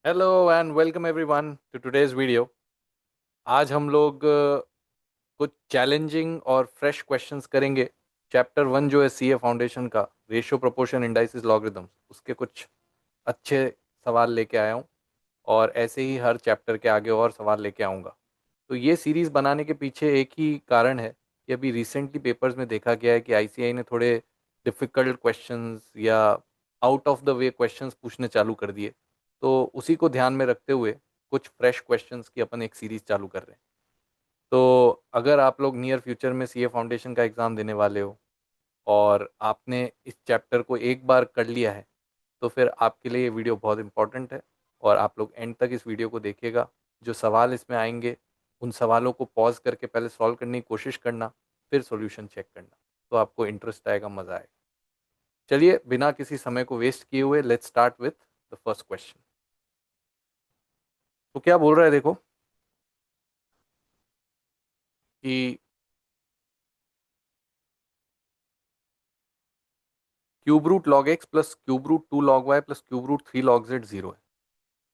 Hello and welcome everyone to today's video. आज हम लोग कुछ चैलेंजिंग और फ्रेश क्वेश्चंस करेंगे। चैप्टर 1 जो है सीए फाउंडेशन का, रेशियो प्रोपोर्शन इंडाइसिस लॉगरिदम्स, उसके कुछ अच्छे सवाल लेके आया हूँ और ऐसे ही हर चैप्टर के आगे और सवाल लेके आऊँगा। तो ये सीरीज़ बनाने के पीछे एक ही कारण है कि अभी रिसेंटली पेपर्स में देखा गया है कि आईसीएआई ने थोड़े डिफ़िकल्ट क्वेश्चंस या out of the way questions पूछने चालू कर दिए। तो उसी को ध्यान में रखते हुए कुछ फ्रेश क्वेश्चंस की अपन एक सीरीज़ चालू कर रहे हैं। तो अगर आप लोग नियर फ्यूचर में सीए फाउंडेशन का एग्ज़ाम देने वाले हो और आपने इस चैप्टर को एक बार कर लिया है, तो फिर आपके लिए ये वीडियो बहुत इंपॉर्टेंट है और आप लोग एंड तक इस वीडियो को देखिएगा। जो सवाल इसमें आएंगे उन सवालों को पॉज करके पहले सॉल्व करने की कोशिश करना, फिर सॉल्यूशन चेक करना, तो आपको इंटरेस्ट आएगा, मज़ा आएगा। चलिए बिना किसी समय को वेस्ट किए हुए let's start with the first question. तो क्या बोल रहा है देखो कि cube root log x plus cube root 2 log y plus cube root 3 log z zero है।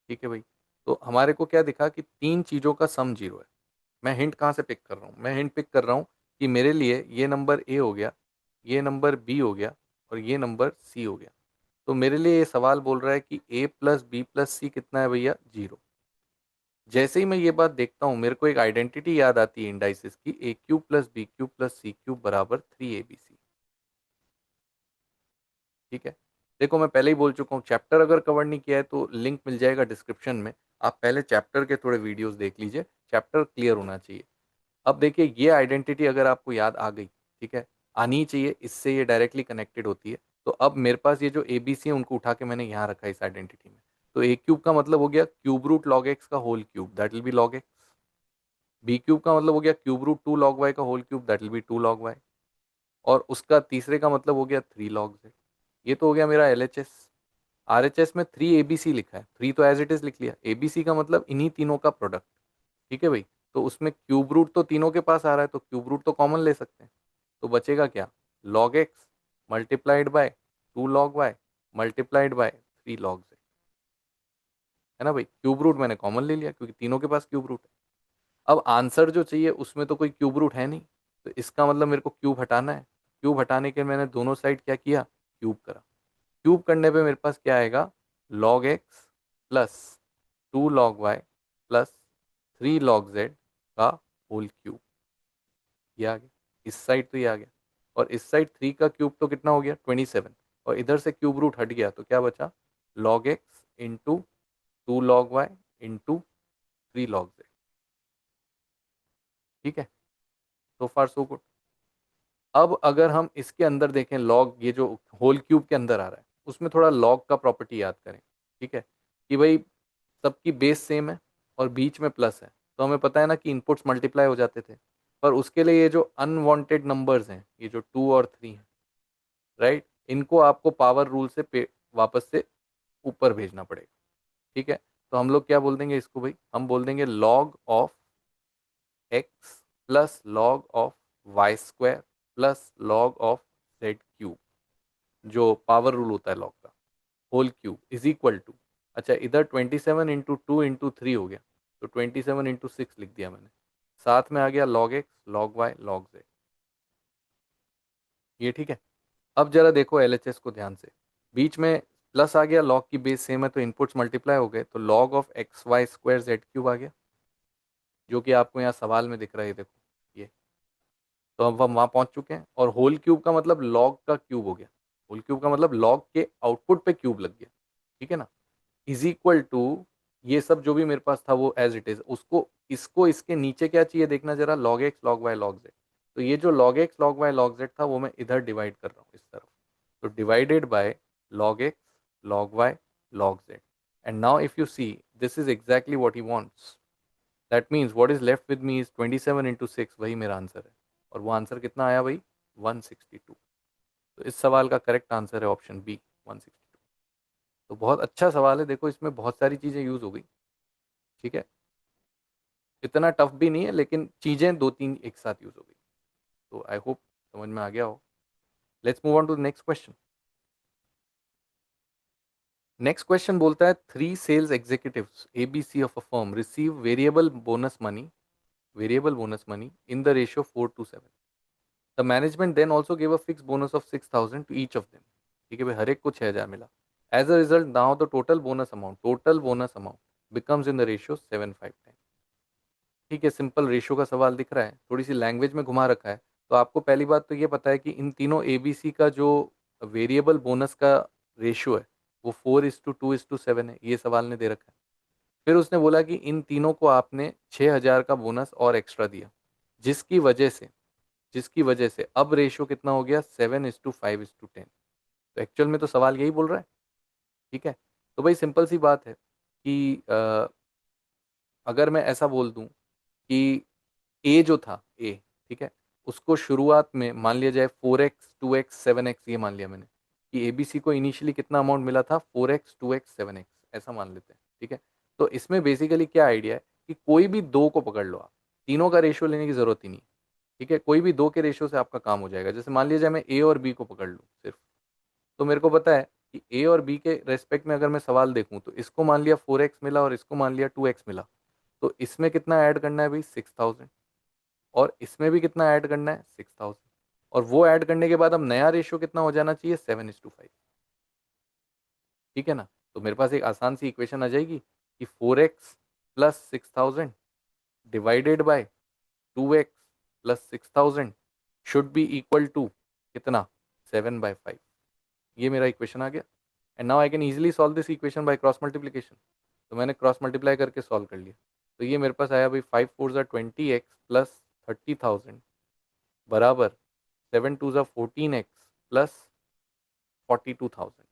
ठीक है भाई। तो हमारे को क्या दिखा कि तीन चीज़ों का सम जीरो है। मैं हिंट कहाँ से पिक कर रहा हूँ? मैं हिंट पिक कर रहा हूँ कि मेरे लिए ये नंबर ए हो गया, ये नंबर बी हो गया और ये नंबर सी हो गया। तो मेरे लिए ये सवाल बोल रहा है कि ए प्लस बी प्लस सी कितना है भैया? जीरो। जैसे ही मैं ये बात देखता हूँ मेरे को एक आइडेंटिटी याद आती है इंडाइसिस की, A cube plus B cube plus C cube बराबर 3abc। ठीक है। देखो मैं पहले ही बोल चुका हूँ, चैप्टर अगर कवर नहीं किया है तो लिंक मिल जाएगा डिस्क्रिप्शन में, आप पहले चैप्टर के थोड़े वीडियोस देख लीजिए, चैप्टर क्लियर होना चाहिए। अब देखिए ये आइडेंटिटी अगर आपको याद आ गई, ठीक है, आनी ही चाहिए, इससे ये डायरेक्टली कनेक्टेड होती है। तो अब मेरे पास ये जो ए बी सी है उनको उठा के मैंने यहाँ रखा है इस आइडेंटिटी में। तो ए क्यूब का मतलब हो गया क्यूब रूट लॉग एक्स का whole cube, that will be log x. B cube का मतलब हो गया क्यूब रूट 2 log y का whole cube, that will be 2 log y। और उसका तीसरे का मतलब हो गया 3 log z। ये तो हो गया मेरा L H S. R H S में 3abc लिखा है, 3 तो एज इट इज लिख लिया, एबीसी का मतलब इन्हीं तीनों का प्रोडक्ट। ठीक है भाई। तो उसमें क्यूब रूट तो तीनों के पास आ रहा है तो क्यूब रूट तो कॉमन ले सकते हैं। तो बचेगा क्या? Log x multiplied by 2 log y multiplied by 3 log z। है ना भाई? क्यूब रूट मैंने कॉमन ले लिया क्योंकि तीनों के पास क्यूब रूट है। अब आंसर जो चाहिए उसमें तो कोई क्यूब रूट है नहीं, तो इसका मतलब मेरे को क्यूब हटाना है। क्यूब हटाने के मैंने दोनों साइड क्या किया? क्यूब करा। क्यूब करने पे मेरे पास क्या आएगा? Log x plus 2 log y plus 3 log z का होल क्यूब। ये आ गया। इस साइड तो ये आ गया। और इस साइड 3 का क्यूब तो कितना हो गया? 27। और इधर से क्यूब रूट हट गया तो क्या बचा? Log x into 2 log y into 3 log z। ठीक है। सो फार सो गुड। अब अगर हम इसके अंदर देखें, लॉग ये जो होल क्यूब के अंदर आ रहा है उसमें थोड़ा लॉग का प्रॉपर्टी याद करें। ठीक है। कि भाई सबकी बेस सेम है और बीच में प्लस है, तो हमें पता है ना कि इनपुट्स मल्टीप्लाई हो जाते थे। पर उसके लिए ये जो अनवांटेड नंबर्स हैं, ये जो 2 और 3 हैं, राइट, इनको आपको पावर रूल से वापस से ऊपर भेजना पड़ेगा। ठीक है। तो हम लोग क्या बोल देंगे इसको भाई? हम बोल देंगे log of x plus log of y square plus log of z cube, जो पावर रूल होता है लॉग का, whole cube is equal to, अच्छा इधर 27 इंटू 2 इंटू 3 हो गया, तो 27 इंटू 6 लिख दिया मैंने। साथ में आ गया log x log y log z. ये ठीक है। अब जरा देखो एलएचएस को ध्यान से। बीच में प्लस आ गया, लॉग की बेस सेम है तो इनपुट्स मल्टीप्लाई हो गए, तो log of X Y square Z cube आ गया, जो कि आपको यहाँ सवाल में दिख रहा है, देखो ये। तो अब हम वहाँ पहुँच चुके हैं। और होल क्यूब का मतलब लॉग का क्यूब हो गया। होल क्यूब का मतलब लॉग के आउटपुट पे क्यूब लग गया। ठीक है ना? इज इक्वल टू, ये सब जो भी मेरे पास था वो एज इट इज, उसको इसको इसके नीचे क्या चाहिए देखना जरा, log x log y log z. तो ये जो log x log y log z था वो मैं इधर डिवाइड कर रहा हूँ इस तरफ। तो divided by log x log y log z। and now if you see this is exactly what he wants, that means what is left with me is 27 into 6, वही मेरा आंसर है। और वो आंसर कितना आया भाई? 162। तो इस सवाल का करेक्ट आंसर है ऑप्शन बी, 162। तो बहुत अच्छा सवाल है, देखो इसमें बहुत सारी चीज़ें यूज़ हो गई। ठीक है। इतना टफ भी नहीं है लेकिन चीज़ें दो तीन एक साथ यूज़ हो गई। तो आई होप समझ में आ गया हो। Let's move on to the next question. Next question बोलता है 3 sales executives ABC of a firm receive variable bonus money in the ratio 4:7. The management then also give a fix bonus of 6,000 to each of them. ठीक है भाई, हर एक को 6,000 मिला. As a result now the total bonus amount becomes in the ratio 7:5. ठीक है, simple ratio का सवाल दिख रहा है, थोड़ी सी लैंग्वेज में घुमा रखा है. तो आपको पहली बात तो ये पता है कि इन तीनों एबीसी का जो वेरिएबल बोनस का रेशियो है वो 4:2:7 है, ये सवाल ने दे रखा है. फिर उसने बोला कि इन तीनों को आपने 6,000 का बोनस और एक्स्ट्रा दिया, जिसकी वजह से जिसकी वजह से अब रेशियो कितना हो गया, 7:5:10. तो एक्चुअल में तो सवाल यही बोल रहा है. ठीक है, तो भाई सिंपल सी बात है कि अगर मैं ऐसा बोल दूं कि ए जो था ए, ठीक है, उसको शुरुआत में मान लिया जाए 4x 2x 7x, ये मान लिया मैंने कि एबीसी को इनिशियली कितना अमाउंट मिला था, 4x 2x 7x, ऐसा मान लेते हैं. ठीक है, तो इसमें बेसिकली क्या आइडिया है कि कोई भी दो को पकड़ लो आप, तीनों का रेशियो लेने की जरूरत ही नहीं. ठीक है, कोई भी दो के रेशियो से आपका काम हो जाएगा. जैसे मान लिया जाए मैं ए और बी को पकड़ लूँ सिर्फ, तो मेरे को पता है कि ए और बी के रेस्पेक्ट में अगर मैं सवाल देखूं तो इसको मान लिया 4x मिला और इसको मान लिया 2x मिला. तो इसमें कितना ऐड करना है भाई, 6,000. और इसमें भी कितना ऐड करना है, 6,000. और वो ऐड करने के बाद अब नया रेशियो कितना हो जाना चाहिए, 7:5. ठीक है ना. तो मेरे पास एक आसान सी इक्वेशन आ जाएगी कि 4x + 6,000 divided by 2x + 6,000 should be equal to कितना, 7/5. ये मेरा इक्वेशन आ गया. And now I can easily solve this equation by cross multiplication. तो मैंने क्रॉस मल्टीप्लाई करके सॉल्व कर लिया. तो ये मेरे पास आया भाई 5×4 = 20x प्लस 30,000 बराबर 7×2 = 14x प्लस 42,000.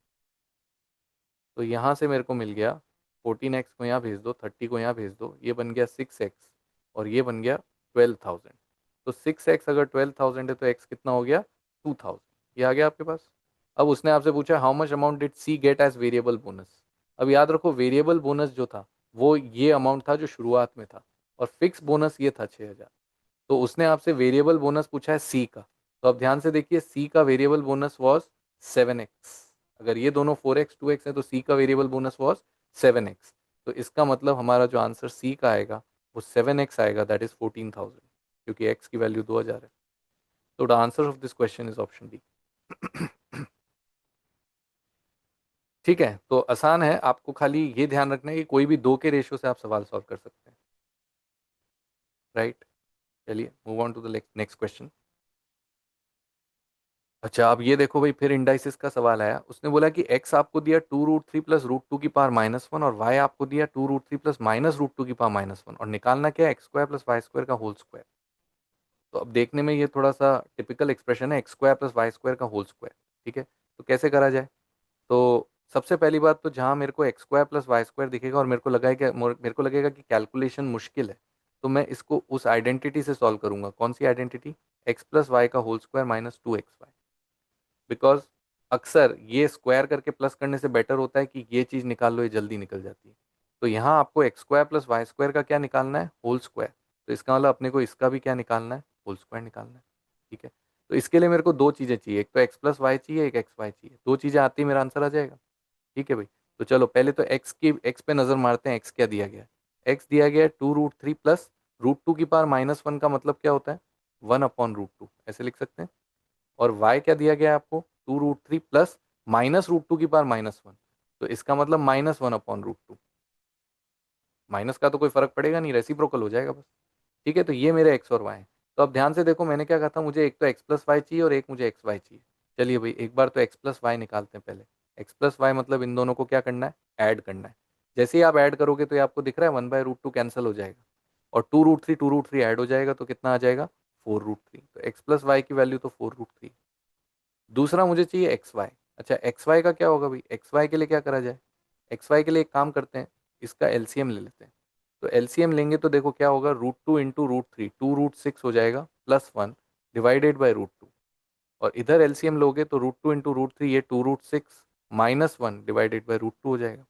तो यहाँ से मेरे को मिल गया 14x को यहाँ भेज दो, 30 को यहाँ भेज दो, ये बन गया 6x और ये बन गया 12,000. तो 6x अगर 12,000 है तो x कितना हो गया, 2,000. ये आ गया आपके पास. अब उसने आपसे पूछा how much amount did she get as variable bonus. अब याद रखो वेरिएबल बोनस जो था वो ये अमाउंट था जो शुरुआत में था, और फिक्स बोनस ये था 6,000. तो उसने आपसे वेरिएबल बोनस पूछा है सी का. तो अब ध्यान से देखिए, सी का वेरिएबल बोनस वॉज 7x. अगर ये दोनों 4x 2x है तो सी का वेरिएबल बोनस वॉज 7x. तो इसका मतलब हमारा जो आंसर सी का आएगा वो 7x आएगा, दैट इज 14,000, क्योंकि x की वैल्यू 2,000 है. तो the answer of this question is option D. ठीक है, तो आसान है, आपको खाली ये ध्यान रखना है कि कोई भी दो के रेशियो से आप सवाल सॉल्व कर सकते हैं. राइट, चलिए move on to the next question. अच्छा, अब ये देखो भाई, फिर इंडाइसिस का सवाल आया. उसने बोला कि x आपको दिया 2√3 प्लस √2 की पावर -1 और y आपको दिया 2√3 प्लस -√2 की पावर -1, और निकालना क्या है, x² + y² का होल स्क्वायर. तो अब देखने में ये थोड़ा सा टिपिकल एक्सप्रेशन है, x² + y² का होल स्क्वायर. ठीक है, तो कैसे करा जाए. तो सबसे पहली बात तो जहाँ मेरे को x² + y² दिखेगा और मेरे को लगेगा कि कैलकुलेशन मुश्किल है, तो मैं इसको उस आइडेंटिटी से सॉल्व करूंगा. कौन सी आइडेंटिटी, x + y का होल स्क्वायर -2xy. बिकॉज अक्सर ये स्क्वायर करके प्लस करने से बेटर होता है कि ये चीज़ निकाल लो, ये जल्दी निकल जाती है. तो यहाँ आपको x² + y² का क्या निकालना है, होल स्क्वायर. तो इसका मतलब अपने को इसका भी क्या निकालना है, होल स्क्वायर निकालना है. ठीक है, तो इसके लिए मेरे को दो चीज़ें चाहिए, एक तो x + y चाहिए, एक xy चाहिए. दो चीज़ें आती है, मेरा आंसर आ जाएगा. ठीक है भाई, तो चलो पहले तो x पे नज़र मारते हैं. x क्या दिया गया है, x दिया गया है 2√3 प्लस √2 की पावर -1 का मतलब क्या होता है, 1/√2, ऐसे लिख सकते हैं. और y क्या दिया गया है आपको, 2√3 प्लस -√2 की पावर -1, तो इसका मतलब -1/√2. माइनस का तो कोई फर्क पड़ेगा नहीं, रेसिप्रोकल हो जाएगा बस. ठीक है, तो ये मेरे x और y है. तो अब ध्यान से देखो, मैंने क्या कहा था, मुझे एक तो x + y चाहिए और एक मुझे xy चाहिए. चलिए भाई, एक बार तो x + y निकालते हैं पहले. x + y मतलब इन दोनों को क्या करना है, ऐड करना है. जैसे ही आप ऐड करोगे तो ये आपको दिख रहा है 1/√2 कैंसिल हो जाएगा, और 2√3 ऐड हो जाएगा तो कितना आ जाएगा, 4√3. तो x + y की वैल्यू तो 4√3. दूसरा मुझे चाहिए एक्स वाई. अच्छा, एक्स वाई का क्या होगा भाई, एक्स वाई के लिए क्या करा जाए, एक्स वाई के लिए एक काम करते हैं, इसका एलसीएम ले लेते हैं. तो एलसीएम लेंगे तो देखो क्या होगा, √2 × √3, 2√6 हो जाएगा +1 डिवाइडेड बाई √2. और इधर एलसीएम लोगे तो √2 × √3, ये 2√6 -1 डिवाइडेड बाई √2 हो जाएगा.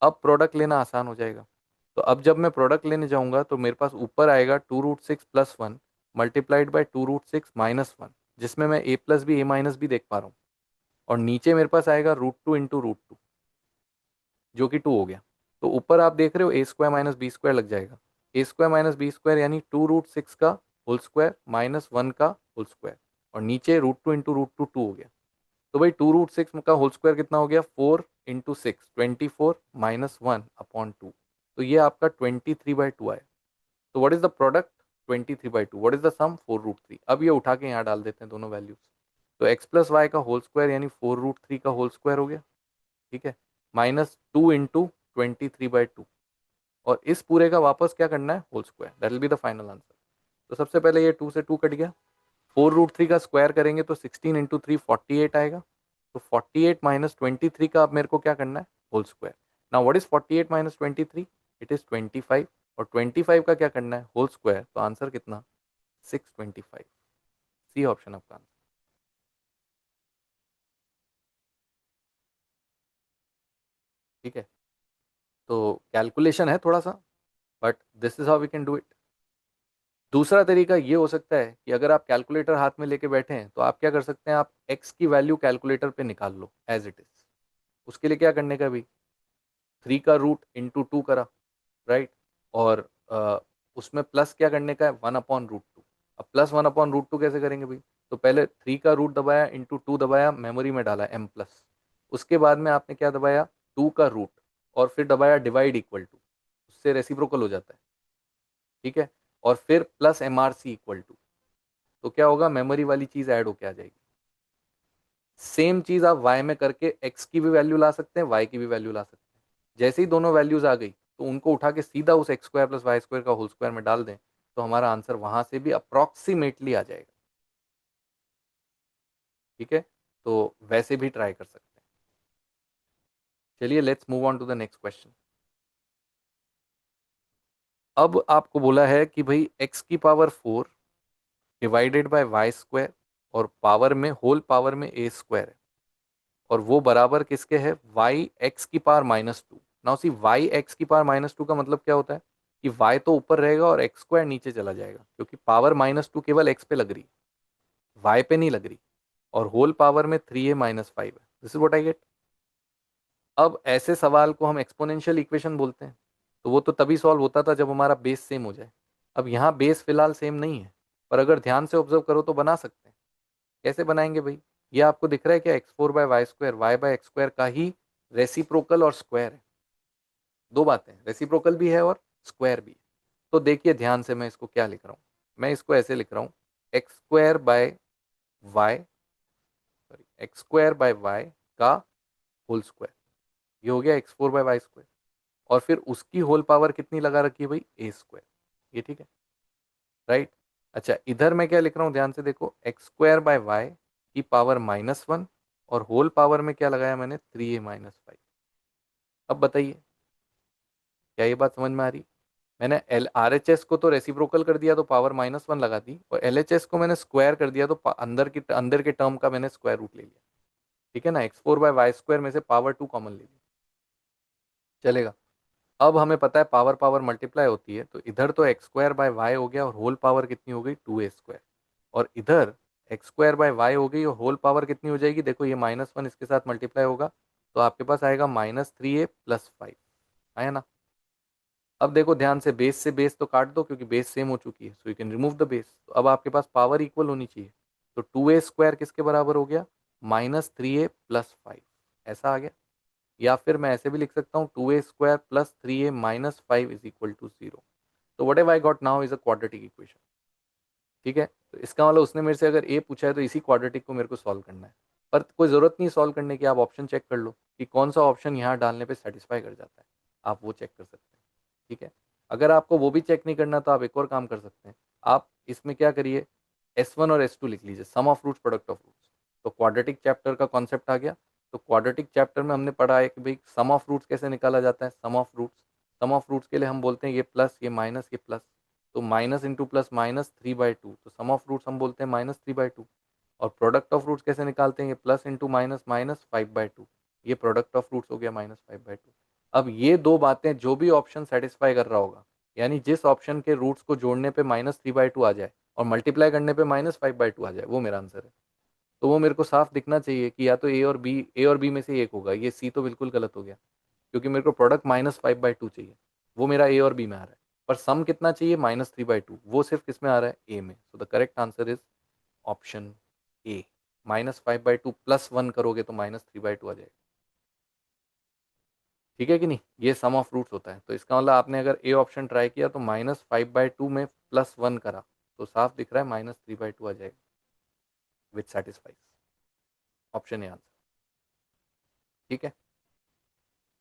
अब प्रोडक्ट लेना आसान हो जाएगा. तो अब जब मैं प्रोडक्ट लेने जाऊंगा तो मेरे पास ऊपर आएगा 2√6 +1 मल्टीप्लाइड बाई 2√6 -1, जिसमें मैं a प्लस भी a माइनस भी देख पा रहा हूँ. और नीचे मेरे पास आएगा √2 × √2. जो कि 2 हो गया। तो ऊपर आप देख रहे हो ए स्क्वायर माइनस बी स्क्वायर लग जाएगा। ए स्क्वायर माइनस बी स्क्वायर यानी 2√6 का होल स्क्वायर माइनस 1 का होल स्क्वायर, और नीचे √2 इंटू √2 2 हो गया। तो भाई 2√6 का होल स्क्वायर कितना हो गया, 4 इंटू 6 24 माइनस 1/2। तो ये आपका 23/2 आया। तो what is the product, 23/2। What is the sum, 4√3। अब ये उठा के यहाँ डाल देते हैं दोनों वैल्यूज। तो x प्लस वाई का होल स्क्वायर यानी 4√3 का होल स्क्वायर हो गया, ठीक है, माइनस 2 इंटू 23/2। और इस पूरे का वापस क्या करना है, whole square, that will be the final answer. तो सबसे पहले ये 2 से 2 कट गया, 4√3 का स्क्वायर करेंगे तो 16 इंटू 3 48 आएगा। तो 48 माइनस 23 का अब मेरे को क्या करना है, whole square. Now what is 48 minus 23, it is 25। और 25 का क्या करना है, होल स्क्वायर। तो आंसर कितना, 625। सी ऑप्शन आपका आंसर। ठीक है, तो कैलकुलेशन है थोड़ा सा, but this is how we can do it. दूसरा तरीका ये हो सकता है कि अगर आप कैलकुलेटर हाथ में लेके बैठे हैं तो आप क्या कर सकते हैं, आप x की वैल्यू कैलकुलेटर पे निकाल लो एज इट इज। उसके लिए क्या करने का भी, 3 का रूट इंटू 2 करा, राइट। और उसमें प्लस क्या करने का है, 1/√2। अब प्लस 1/√2 कैसे करेंगे भाई, तो पहले 3 का रूट दबाया इंटू 2 दबाया, मेमोरी में डाला m प्लस। उसके बाद में आपने क्या दबाया, 2 का रूट, और फिर दबाया डिवाइड इक्वल टू, उससे रेसिप्रोकल हो जाता है, ठीक है। और फिर प्लस MRC इक्वल टू, तो क्या होगा, मेमोरी वाली चीज ऐड होके आ जाएगी। सेम चीज आप y में करके x की भी वैल्यू ला सकते हैं, y की भी वैल्यू ला सकते हैं। जैसे ही दोनों वैल्यूज आ गई तो उनको उठा के सीधा उस x square plus y square का होल स्क्वायर में डाल दें, तो हमारा आंसर वहां से भी अप्रोक्सीमेटली आ जाएगा। ठीक है, तो वैसे भी ट्राई कर सकते हैं। चलिए let's move on to the next question. अब आपको बोला है कि भाई x⁴ divided by y square, और पावर में, होल पावर में a स्क्वायर है, और वो बराबर किसके है, वाई एक्स की power -2। Now see, y x की पावर -2 का मतलब क्या होता है कि y तो ऊपर रहेगा और एक्स स्क्वायर नीचे चला जाएगा, क्योंकि पावर -2 केवल x पे लग रही, y पे नहीं लग रही। और होल पावर में 3a-5 है। This is what I get. अब ऐसे सवाल को हम एक्सपोनेंशियल इक्वेशन बोलते हैं। तो वो तो तभी सॉल्व होता था जब हमारा बेस सेम हो जाए। अब यहाँ बेस फिलहाल सेम नहीं है, पर अगर ध्यान से ऑब्जर्व करो तो बना सकते हैं। कैसे बनाएंगे भाई, ये आपको दिख रहा है क्या, x4/y², y/x² का ही रेसिप्रोकल और स्क्वायर है। दो बातें, रेसिप्रोकल भी है और स्क्वायर भी है। तो देखिए ध्यान से, मैं इसको क्या लिख रहा हूँ, मैं इसको ऐसे लिख रहा हूँ, x² by y, sorry, x² by y का होल स्क्वायर। ये हो गया x4/y²। और फिर उसकी होल पावर कितनी लगा रखी है भाई, a²। ये ठीक है, राइट। अच्छा, इधर मैं क्या लिख रहा हूँ, ध्यान से देखो, x² बाय वाई की पावर -1, और होल पावर में क्या लगाया मैंने, 3a-5। अब बताइए, क्या ये बात समझ में आ रही। मैंने एल आर एच एस को तो रेसिप्रोकल कर दिया तो पावर -1 लगा दी, और एल एच एस को मैंने स्क्वायर कर दिया तो अंदर के टर्म का मैंने स्क्वायर रूट ले लिया। ठीक है ना, x4/y² में से पावर 2 कॉमन ले ली, चलेगा। अब हमें पता है पावर पावर मल्टीप्लाई होती है, तो इधर तो x² बाय वाई हो गया और होल पावर कितनी हो गई, 2a²। और इधर x² बाय वाई हो गई और होल पावर कितनी हो जाएगी, देखो ये -1 इसके साथ मल्टीप्लाई होगा, तो आपके पास आएगा -3a+5। आया ना। अब देखो ध्यान से बेस तो काट दो, क्योंकि बेस सेम हो चुकी है, so you can remove the base. तो अब आपके पास पावर इक्वल होनी चाहिए। तो 2a² किसके बराबर हो गया, -3a+5। ऐसा आ गया। या फिर मैं ऐसे भी लिख सकता हूँ, 2a² + 3a-5 is equal to 0। तो whatever I got now is a quadratic equation. ठीक है, तो इसका मतलब उसने मेरे से अगर ए पूछा है तो इसी क्वाड्रेटिक को मेरे को सॉल्व करना है। पर कोई ज़रूरत नहीं सॉल्व करने की, आप ऑप्शन चेक कर लो कि कौन सा ऑप्शन यहाँ डालने पे सेटिस्फाई कर जाता है। आप वो चेक कर सकते हैं। ठीक है, अगर आपको वो भी चेक नहीं करना तो आप एक और काम कर सकते हैं। आप इसमें क्या करिए, S1 और S2 लिख लीजिए, sum of roots product of roots. तो क्वाड्रेटिक चैप्टर का कॉन्सेप्ट आ गया। तो क्वाड्रेटिक चैप्टर में हमने पढ़ा है कि भाई सम ऑफ रूट्स कैसे निकाला जाता है। सम ऑफ रूट्स के लिए हम बोलते हैं ये प्लस, ये माइनस, ये प्लस। तो माइनस इंटू प्लस -3/2, तो सम ऑफ रूट्स हम बोलते हैं -3/2। और प्रोडक्ट ऑफ रूट्स कैसे निकालते हैं, ये प्लस इंटू माइनस -5/2। ये प्रोडक्ट ऑफ रूट्स हो गया -5/2। अब ये दो बातें जो भी ऑप्शन सेटिस्फाई कर रहा होगा, यानी जिस ऑप्शन के रूट्स को जोड़ने पे -3/2 आ जाए और मल्टीप्लाई करने पे -5/2 आ जाए, वो मेरा आंसर है। तो वो मेरे को साफ दिखना चाहिए कि या तो ए और बी में से एक होगा। ये सी तो बिल्कुल गलत हो गया, क्योंकि मेरे को प्रोडक्ट -5/2 चाहिए, वो मेरा ए और बी में आ रहा है। पर सम कितना चाहिए? -3/2, वो सिर्फ किस में आ रहा है? ए में। So the correct answer is option ए। -5/2 +1 करोगे तो -3/2 आ जाएगा। ठीक है कि नहीं? ये सम ऑफ रूट्स होता है। तो इसका मतलब आपने अगर ए ऑप्शन ट्राई किया तो -5/2 में +1 करा तो साफ दिख रहा है -3/2 आ जाएगा, which satisfies. Option A answer. ठीक है,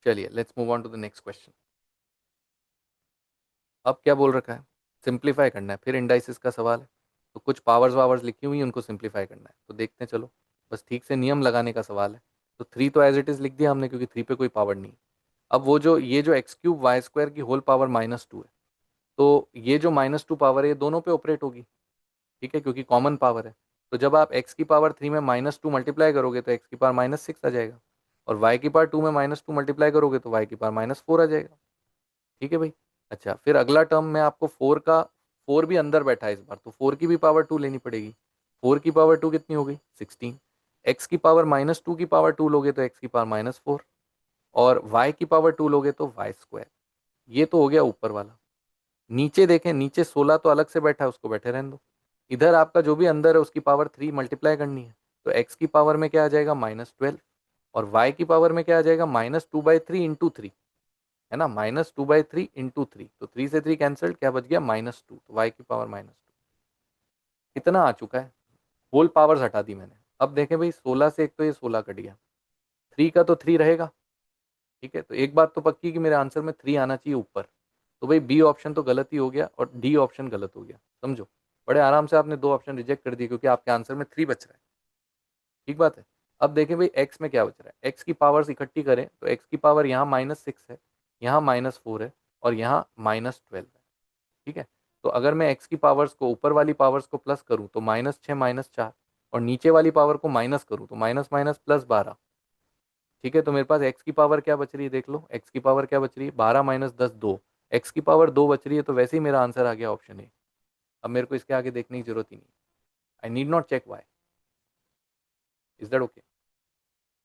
चलिए let's move on to the next question. अब क्या बोल रखा है? सिंप्लीफाई करना है, फिर इंडाइसिस का सवाल है। तो कुछ पावर्स वावर्स लिखी हुई हैं, उनको सिंप्लीफाई करना है। तो देखते हैं, चलो बस ठीक से नियम लगाने का सवाल है। तो 3 तो एज इट इज लिख दिया हमने, क्योंकि 3 पे कोई पावर नहीं है। अब वो जो ये जो x³ y² की होल पावर -2 है, तो ये जो -2 पावर है ये दोनों पे ऑपरेट होगी। ठीक है, क्योंकि कॉमन पावर है। तो जब आप x³ 3 में -2 मल्टीप्लाई करोगे तो x³ -6 आ जाएगा, और y² 2 में -2 मल्टीप्लाई करोगे तो y⁻⁻4 आ जाएगा। ठीक है भाई। अच्छा, फिर अगला टर्म में आपको 4 भी अंदर बैठा है इस बार, तो 4 की भी पावर 2 लेनी पड़ेगी। 4 की पावर 2 कितनी हो गई? 16। x की पावर -2 की पावर 2 लोगे तो x⁻⁻4, और y की पावर 2 लोगे तो y²। ये तो हो गया ऊपर वाला। नीचे देखें, नीचे 16 तो अलग से बैठा है, उसको बैठे रहने दो। इधर आपका जो भी अंदर है उसकी पावर 3 मल्टीप्लाई करनी है। तो x की पावर में क्या आ जाएगा? -12, और y की पावर में क्या आ जाएगा? -2/3 इंटू 3, है ना, -2/3 इंटू 3। तो 3 से 3 कैंसिल, क्या बच गया? -2। तो y की पावर -2 इतना आ चुका है। होल पावर्स हटा दी मैंने। अब देखें भाई, 16 से एक तो ये 16 कट गया, 3 का तो 3 रहेगा। ठीक है, तो एक बात तो पक्की कि मेरे आंसर में 3 आना चाहिए ऊपर। तो भाई बी ऑप्शन तो गलत ही हो गया, और डी ऑप्शन गलत हो गया। समझो, बड़े आराम से आपने 2 ऑप्शन रिजेक्ट कर दिए, क्योंकि आपके आंसर में 3 बच रहा है। ठीक बात है। अब देखें भाई, एक्स में क्या बच रहा है। एक्स की पावर्स इकट्ठी करें तो एक्स की पावर यहाँ -6 है, यहाँ -4 है, और यहाँ -12 है। ठीक है, तो अगर मैं एक्स की पावर्स को, ऊपर वाली पावर्स को प्लस करूँ तो -6 -4, और नीचे वाली पावर को माइनस करूँ तो माइनस माइनस +12। ठीक है, तो मेरे पास एक्स की पावर क्या बच रही है? देख लो, एक्स की पावर क्या बच रही है? 12 - 10 2। एक्स की पावर 2 बच रही है, तो वैसे ही मेरा आंसर आ गया ऑप्शन ए। अब मेरे को इसके आगे देखने की जरूरत ही नहीं। I need not check y. Is that okay?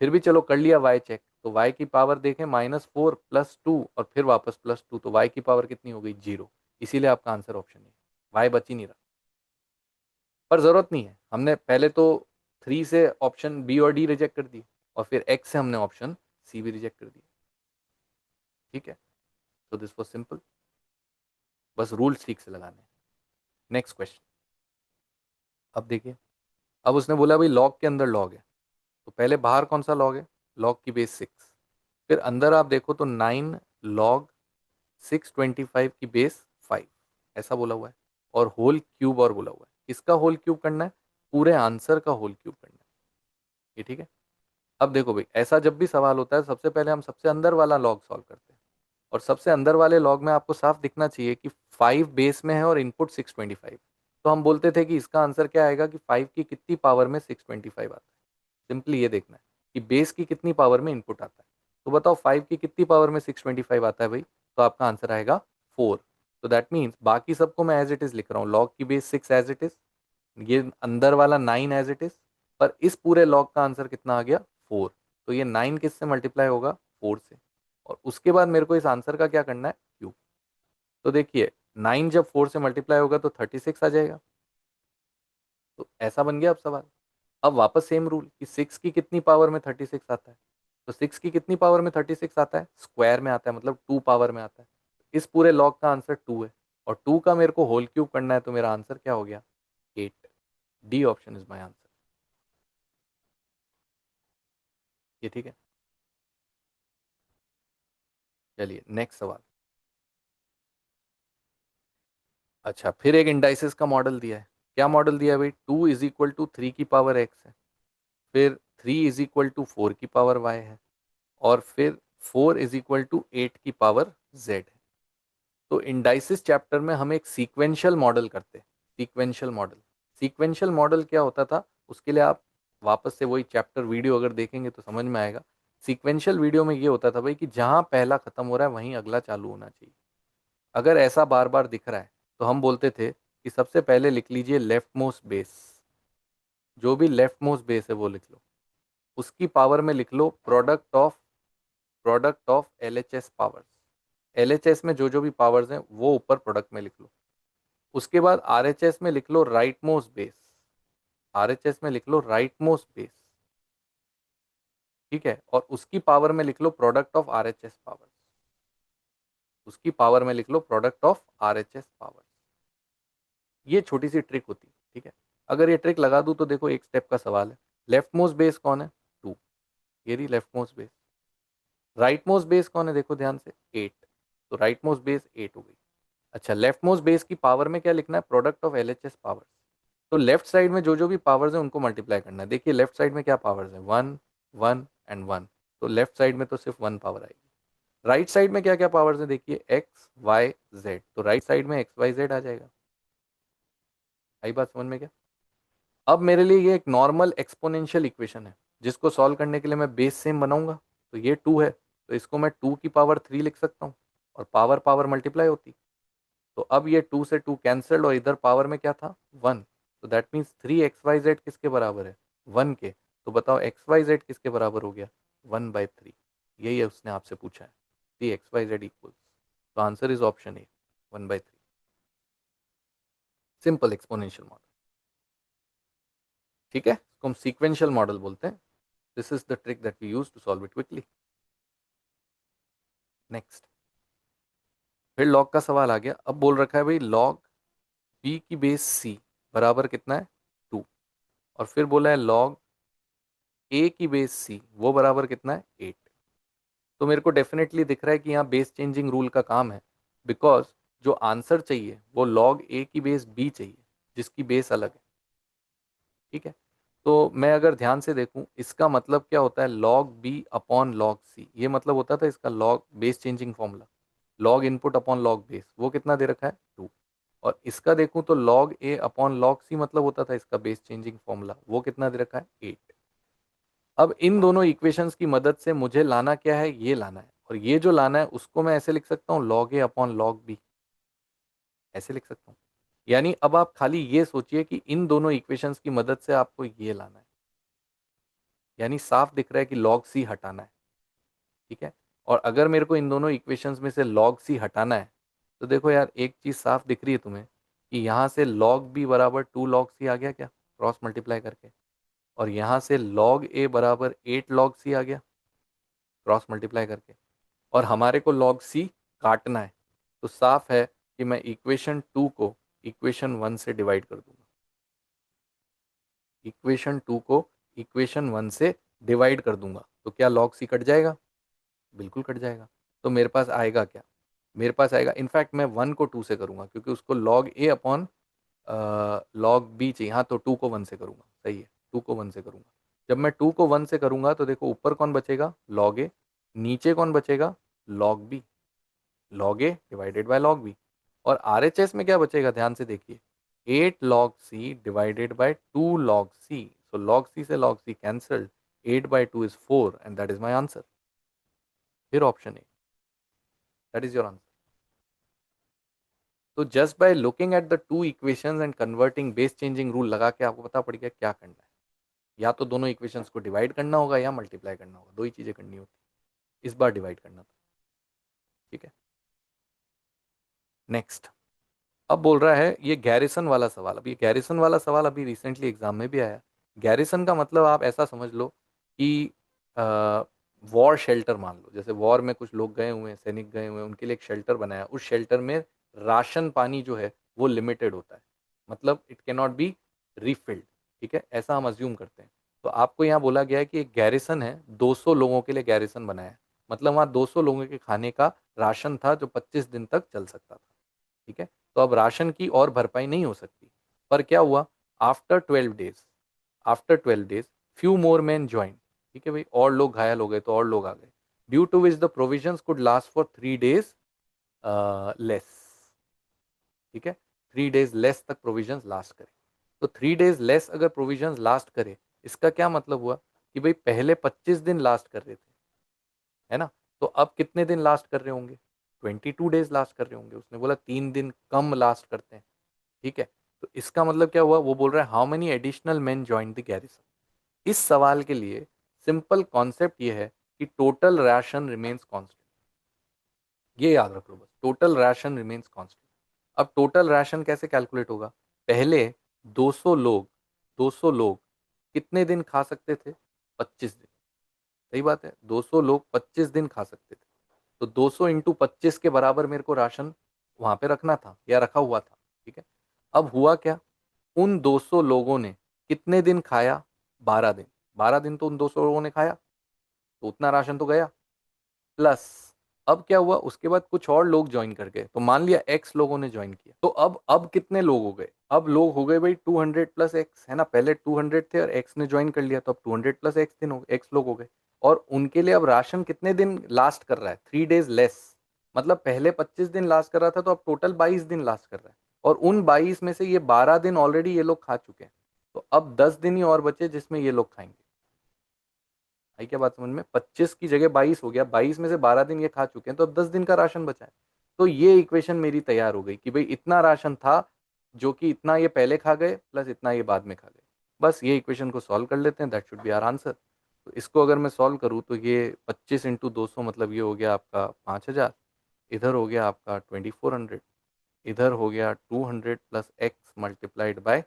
फिर भी चलो कर लिया वाई चेक। तो वाई की पावर देखें, -4 +2 और फिर वापस +2, तो वाई की पावर कितनी हो गई? 0। इसीलिए आपका आंसर ऑप्शन है। वाई बच ही नहीं रहा, पर जरूरत नहीं है। हमने पहले तो 3 से ऑप्शन बी और डी रिजेक्ट कर दी, और फिर एक्स से हमने ऑप्शन सी भी रिजेक्ट कर दिया। ठीक है, तो दिस वॉज सिंपल। बस रूल्स ठीक से लगाने। Next question. अब देखिए, अब उसने बोला भाई लॉग के अंदर लॉग है, तो पहले बाहर कौन सा लॉग है? लॉग की बेस 6। फिर अंदर आप देखो तो 9 लॉग 625 की बेस 5, ऐसा बोला हुआ है। और होल क्यूब और बोला हुआ है। किसका होल क्यूब करना है? पूरे आंसर का होल क्यूब करना है। ये ठीक है। अब देखो भाई, ऐसा जब भी सवाल होता है, सबसे पहले हम सबसे अंदर वाला लॉग सॉल्व करते हैं, और सबसे अंदर वाले लॉग में आपको साफ दिखना चाहिए कि 5 बेस में है और इनपुट 625। तो हम बोलते थे कि इसका आंसर क्या आएगा कि 5 की कितनी पावर में 625 आता है। सिंपली ये देखना है कि बेस की कितनी पावर में इनपुट आता है। तो बताओ 5 की कितनी पावर में 625 आता है भाई? तो आपका आंसर आएगा 4। तो दैट मीन्स बाकी सबको मैं एज इट इज लिख रहा हूँ। लॉग की बेस 6 एज इट इज, ये अंदर वाला 9 एज इट इज, पर इस पूरे लॉग का आंसर कितना आ गया? 4। तो ये 9 किससे मल्टीप्लाई होगा? 4 से। और उसके बाद मेरे को इस आंसर का क्या करना है? क्यूब। तो देखिए, 9 जब 4 से मल्टीप्लाई होगा तो 36 आ जाएगा। तो ऐसा बन गया अब सवाल। अब वापस सेम रूल कि 6 की कितनी पावर में 36 आता है? तो 6 की कितनी पावर में 36 आता है? स्क्वायर में आता है, मतलब 2 पावर में आता है। इस पूरे लॉग का आंसर 2 है, और 2 का मेरे को होल क्यूब करना है, तो मेरा आंसर क्या हो गया? 8। D option is my answer. ये ठीक है। चलिए नेक्स्ट सवाल। अच्छा, फिर एक इंडाइसिस का मॉडल दिया है। क्या मॉडल दिया है भाई? 2 = 3 की पावर x है, फिर 3 = 4 की पावर y है, और फिर 4 = 8 की पावर z है। तो इंडाइसिस चैप्टर में हम एक सीक्वेंशियल मॉडल करते हैं। Sequential model. सीक्वेंशियल मॉडल क्या होता था, उसके लिए आप वापस से वही चैप्टर वीडियो अगर देखेंगे तो समझ में आएगा। सीक्वेंशियल वीडियो में ये होता था भाई कि जहां पहला खत्म हो रहा है वहीं अगला चालू होना चाहिए। अगर ऐसा बार बार दिख रहा है तो हम बोलते थे कि सबसे पहले लिख लीजिए लेफ्ट मोस्ट बेस। जो भी लेफ्ट मोस्ट बेस है वो लिख लो, उसकी पावर में लिख लो product of product of LHS powers. LHS में जो जो भी पावर्स हैं वो ऊपर प्रोडक्ट में लिख लो। उसके बाद RHS में लिख लो राइट मोस्ट बेस। RHS में लिख लो राइट मोस्ट बेस, ठीक है। और उसकी पावर में लिख लो प्रोडक्ट ऑफ RHS पावर्स। उसकी पावर में लिख लो प्रोडक्ट ऑफ RHS पावर्स। ये छोटी सी ट्रिक होती है, ठीक है। अगर ये ट्रिक लगा दूं तो देखो एक स्टेप का सवाल है। लेफ्ट मोस्ट बेस कौन है? 2। ये रही left most base. Right most base कौन है? देखो ध्यान से, 8। तो राइट मोस्ट बेस 8 हो गई। अच्छा, लेफ्ट मोस्ट बेस की पावर में क्या लिखना है? Product of LHS powers. तो लेफ्ट साइड में जो जो भी पावर्स है उनको मल्टीप्लाई करना है। देखिए लेफ्ट साइड में क्या पावर्स है? 1, 1 एंड 1। तो लेफ्ट साइड में तो सिर्फ 1 पावर आएगी। राइट साइड में क्या क्या पावर्स है? देखिए एक्स वाई जेड। तो राइट साइड में एक्स वाई जेड आ जाएगा। आई बात समझ में क्या? अब मेरे लिए ये एक नॉर्मल एक्सपोनेंशियल इक्वेशन है जिसको सॉल्व करने के लिए मैं बेस सेम बनाऊंगा। तो ये 2 है, तो इसको मैं 2 की पावर 3 लिख सकता हूँ और पावर पावर मल्टीप्लाई होती। तो अब ये 2 से 2 कैंसल्ड और इधर पावर में क्या था? 1। तो दैट मीन्स 3 XYZ किसके बराबर है? 1 के। तो बताओ XYZ किसके बराबर हो गया? 1/3। यही है उसने आपसे पूछा है, 3 XYZ इक्वल्स। तो answer is option A, 1/3। Simple exponential model, ठीक है। इसको हम सीक्वेंशियल मॉडल बोलते हैं। This is the trick that we use to solve it quickly. Next, फिर लॉग का सवाल आ गया। अब बोल रखा है भाई लॉग बी की बेस सी बराबर कितना है? 2। और फिर बोला है लॉग ए की बेस सी वो बराबर कितना है? 8। तो मेरे को डेफिनेटली दिख रहा है कि यहाँ बेस चेंजिंग रूल का काम है, बिकॉज जो आंसर चाहिए वो लॉग ए की बेस बी चाहिए जिसकी बेस अलग है, ठीक है। तो मैं अगर ध्यान से देखूं इसका मतलब क्या होता है? Log B upon log c, ये मतलब होता था इसका log base changing formula. Log input upon log base वो कितना दे रखा है? 2। और इसका देखूं तो लॉग ए अपॉन लॉग सी मतलब होता था इसका बेस चेंजिंग फॉर्मूला, वो कितना दे रखा है? 8। अब इन दोनों इक्वेशंस की मदद से मुझे लाना क्या है? ये लाना है। और ये जो लाना है उसको मैं ऐसे लिख सकता हूँ लॉग ए अपॉन लॉग बी, ऐसे लिख सकता हूँ। यानी अब आप खाली ये सोचिए कि इन दोनों इक्वेशंस की मदद से आपको ये लाना है। यानी साफ दिख रहा है कि लॉग सी हटाना है, ठीक है। और अगर मेरे को इन दोनों इक्वेशंस में से लॉग सी हटाना है तो देखो यार एक चीज साफ दिख रही है तुम्हें कि यहाँ से लॉग बी बराबर 2 लॉग सी आ गया क्या, क्रॉस मल्टीप्लाई करके। और यहाँ से लॉग ए बराबर 8 लॉग सी आ गया, क्रॉस मल्टीप्लाई करके। और हमारे को लॉग सी काटना है। तो साफ है कि मैं इक्वेशन 2 को इक्वेशन 1 से डिवाइड कर दूंगा। इक्वेशन 2 को इक्वेशन 1 से डिवाइड कर दूंगा तो क्या लॉग सी कट जाएगा? बिल्कुल कट जाएगा। तो मेरे पास आएगा क्या? मेरे पास आएगा, इनफैक्ट मैं 1 को 2 से करूंगा क्योंकि उसको लॉग ए अपॉन लॉग बी चाहिए। हाँ, तो 2 को 1 से करूंगा, सही है, 2 को 1 से करूंगा। जब मैं 2 को 1 से करूंगा तो देखो ऊपर कौन बचेगा? Log A. नीचे कौन बचेगा? Log B. Log A divided by log B. और RHS में क्या बचेगा? ध्यान से देखिए, 8 log C divided by 2 log C. So log C से log C cancelled, 8/2 is 4 and that is my answer. फिर option A, that is your answer. तो just by looking at the two equations and converting base changing rule लगा के आपको पता पड़ गया क्या करना है। या तो दोनों इक्वेशंस को डिवाइड करना होगा या मल्टीप्लाई करना होगा, दो ही चीजें करनी होती। इस बार डिवाइड करना था, ठीक है। नेक्स्ट, अब बोल रहा है ये गैरिसन वाला सवाल। अब ये गैरिसन वाला सवाल अभी रिसेंटली एग्जाम में भी आया। गैरिसन का मतलब आप ऐसा समझ लो कि वॉर शेल्टर मान लो, जैसे वॉर में कुछ लोग गए हुए हैं, सैनिक गए हुए हैं, उनके लिए एक शेल्टर बनाया। उस शेल्टर में राशन पानी जो है वो लिमिटेड होता है, मतलब इट कैन नॉट बी रिफिल्ड, ठीक है, ऐसा हम अज्यूम करते हैं। तो आपको यहाँ बोला गया है कि एक गैरिसन है, 200 लोगों के लिए गैरिसन बनाया है। मतलब वहाँ 200 लोगों के खाने का राशन था जो 25 दिन तक चल सकता था, ठीक है। तो अब राशन की और भरपाई नहीं हो सकती। पर क्या हुआ? After 12 days, after 12 days few more man join, ठीक है भाई, और लोग घायल हो गए तो और लोग आ गए। Due to which the provisions could last for 3 days less, ठीक है। 3 डेज लेस तक प्रोविजंस लास्ट करे। तो 3 डेज लेस अगर प्रोविजंस लास्ट करे, इसका क्या मतलब हुआ कि भाई पहले 25 दिन लास्ट कर रहे थे, है ना। तो अब कितने दिन लास्ट कर रहे होंगे? 22 डेज लास्ट कर रहे होंगे। उसने बोला 3 दिन कम लास्ट करते हैं, ठीक है। तो इसका मतलब क्या हुआ? वो बोल रहा है how many additional man join the garrison. इस सवाल के लिए सिंपल कॉन्सेप्ट ये है कि टोटल राशन रिमेन्स कांस्टेंट। ये याद रख लो बस, टोटल राशन रिमेन्स कांस्टेंट। अब टोटल राशन कैसे कैलकुलेट होगा? पहले 200 लोग 200 लोग कितने दिन खा सकते थे? 25 दिन। सही बात है, 200 लोग 25 दिन खा सकते थे। तो 200 इंटू 25 के बराबर मेरे को राशन वहां पे रखना था या रखा हुआ था। ठीक है, अब हुआ क्या, उन 200 लोगों ने कितने दिन खाया? 12 दिन। 12 दिन तो उन 200 लोगों ने खाया, तो उतना राशन तो गया। प्लस अब क्या हुआ, उसके बाद कुछ और लोग ज्वाइन कर गए, तो मान लिया एक्स लोगों ने ज्वाइन किया, तो अब कितने लोग हो गए? अब लोग हो गए भाई 200 प्लस एक्स, है ना? पहले 200 थे और एक्स ने ज्वाइन कर लिया, तो अब 200 प्लस एक्स दिन हो, एक्स लोग हो गए। और उनके लिए अब राशन कितने दिन लास्ट कर रहा है? 3 डेज लेस। मतलब पहले 25 दिन लास्ट कर रहा था, तो अब टोटल 22 दिन लास्ट कर रहा है। और उन 22 में से ये 12 दिन ऑलरेडी ये लोग खा चुके हैं, तो अब 10 दिन ही और बचे जिसमें ये लोग खाएंगे। आई क्या बात समझ में? 25 की जगह 22 हो गया, 22 में से 12 दिन ये खा चुके हैं, तो अब 10 दिन का राशन बचा है। तो ये इक्वेशन मेरी तैयार हो गई कि भाई इतना राशन था, जो कि इतना ये पहले खा गए प्लस इतना ये बाद में खा गए। बस ये इक्वेशन को सॉल्व कर लेते हैं, that should be our answer. तो इसको अगर मैं सॉल्व करूँ तो ये 25 इंटू 200 मतलब ये हो गया आपका 5000, इधर हो गया आपका 2400, इधर हो गया 200 प्लस एक्स मल्टीप्लाइड बाय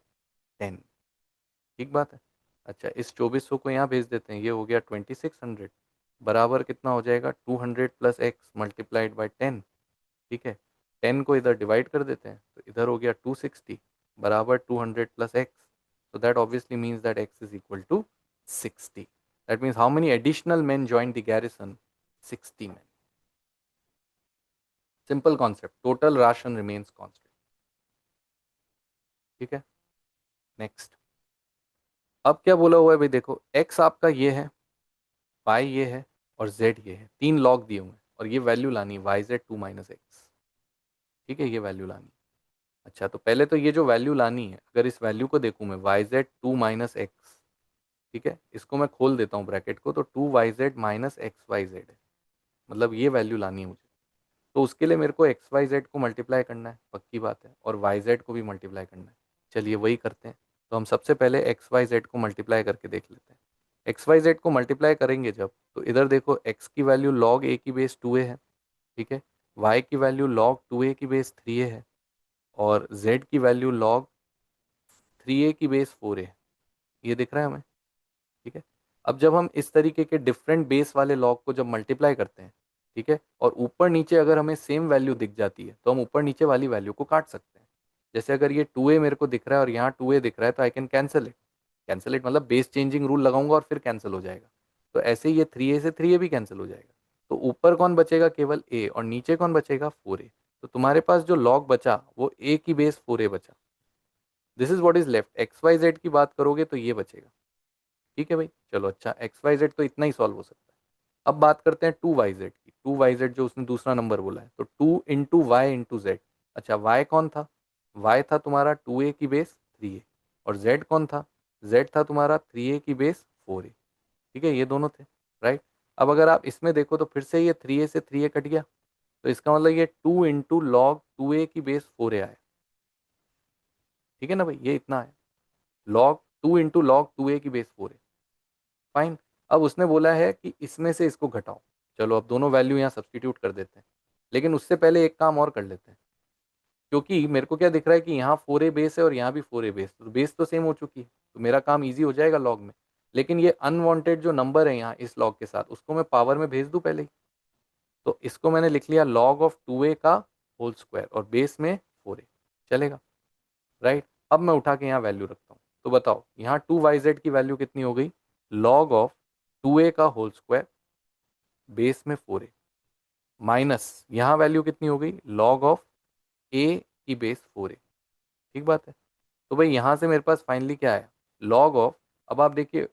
10। ठीक बात है। अच्छा, इस 2400 को यहाँ भेज देते हैं, ये हो गया 2600 बराबर कितना हो जाएगा? 200 प्लस एक्स मल्टीप्लाइड बाई 10। ठीक है, 10 को इधर डिवाइड कर देते हैं, तो इधर हो गया 260 बराबर 200 plus x. so that obviously means that x is equal to 60. That means how many additional men joined the garrison? 60 men. Simple concept, total ration remains constant. ठीक है, नेक्स्ट। अब क्या बोला हुआ है भाई, देखो x आपका ये है, y ये है और z ये है, 3 लॉग दिए हुए हैं और ये वैल्यू लानी है yz2 - x। ठीक है, ये वैल्यू लानी है। अच्छा, तो पहले तो ये जो वैल्यू लानी है, अगर इस वैल्यू को देखूं मैं yz2 - x, ठीक है, इसको मैं खोल देता हूँ ब्रैकेट को, तो 2yz - xyz है, मतलब ये वैल्यू लानी है मुझे। तो उसके लिए मेरे को xyz को मल्टीप्लाई करना है, पक्की बात है, और yz को भी मल्टीप्लाई करना है। चलिए वही करते हैं। तो हम सबसे पहले xyz को मल्टीप्लाई करके देख लेते हैं। xyz को मल्टीप्लाई करेंगे जब, तो इधर देखो x की वैल्यू log a की बेस 2a है, ठीक है, y की वैल्यू log 2a की बेस 3a है, और z की वैल्यू log 3a की बेस 4a है। ये दिख रहा है हमें? ठीक है, अब जब हम इस तरीके के डिफरेंट बेस वाले लॉग को जब मल्टीप्लाई करते हैं, ठीक है, और ऊपर नीचे अगर हमें सेम वैल्यू दिख जाती है, तो हम ऊपर नीचे वाली वैल्यू को काट सकते हैं। जैसे अगर ये 2a मेरे को दिख रहा है और यहाँ 2a दिख रहा है, तो I can cancel it. Cancel it मतलब बेस चेंजिंग रूल लगाऊंगा और फिर कैंसिल हो जाएगा। तो ऐसे ही ये 3a से 3a भी कैंसिल हो जाएगा। तो ऊपर कौन बचेगा? केवल a, और नीचे कौन बचेगा? 4a। तो तुम्हारे पास जो लॉग बचा वो a की बेस 4a बचा। This is what is left. X y z की बात करोगे तो ये बचेगा। ठीक है भाई, चलो अच्छा, एक्स वाई जेड तो इतना ही सॉल्व हो सकता है। अब बात करते हैं 2yz की। 2yz जो उसने दूसरा नंबर बोला है, तो 2 × y × z। अच्छा, y कौन था? y था तुम्हारा 2a की बेस 3a, और z कौन था? z था तुम्हारा 3a की बेस 4a। ठीक है, ये दोनों थे, राइट। अब अगर आप इसमें देखो तो फिर से ये 3a से 3a कट गया, तो इसका मतलब ये 2 × log 2a की बेस 4a आया। ठीक है ना भाई, ये इतना है, log 2 × log 2a की बेस 4a। फाइन। अब उसने बोला है कि इसमें से इसको घटाओ। चलो अब दोनों वैल्यू यहाँ सब्सटीट्यूट कर देते हैं, लेकिन उससे पहले एक काम और कर लेते हैं, क्योंकि मेरे को क्या दिख रहा है कि यहाँ 4a बेस है और यहाँ भी 4a बेस, तो बेस तो सेम हो चुकी है, तो मेरा काम ईजी हो जाएगा लॉग में। लेकिन ये अनवांटेड जो नंबर है यहाँ इस लॉग के साथ, उसको मैं पावर में भेज दूँ पहले ही। तो इसको मैंने लिख लिया log ऑफ 2a का होल स्क्वायर और बेस में 4a। चलेगा, राइट। अब मैं उठा के यहाँ वैल्यू रखता हूँ, तो बताओ यहाँ 2yz की वैल्यू कितनी हो गई? log ऑफ 2a का होल स्क्वायर बेस में 4a, माइनस यहाँ वैल्यू कितनी हो गई? log ऑफ a की बेस 4a। ठीक बात है। तो भाई यहाँ से मेरे पास फाइनली क्या आया? log ऑफ, अब आप देखिए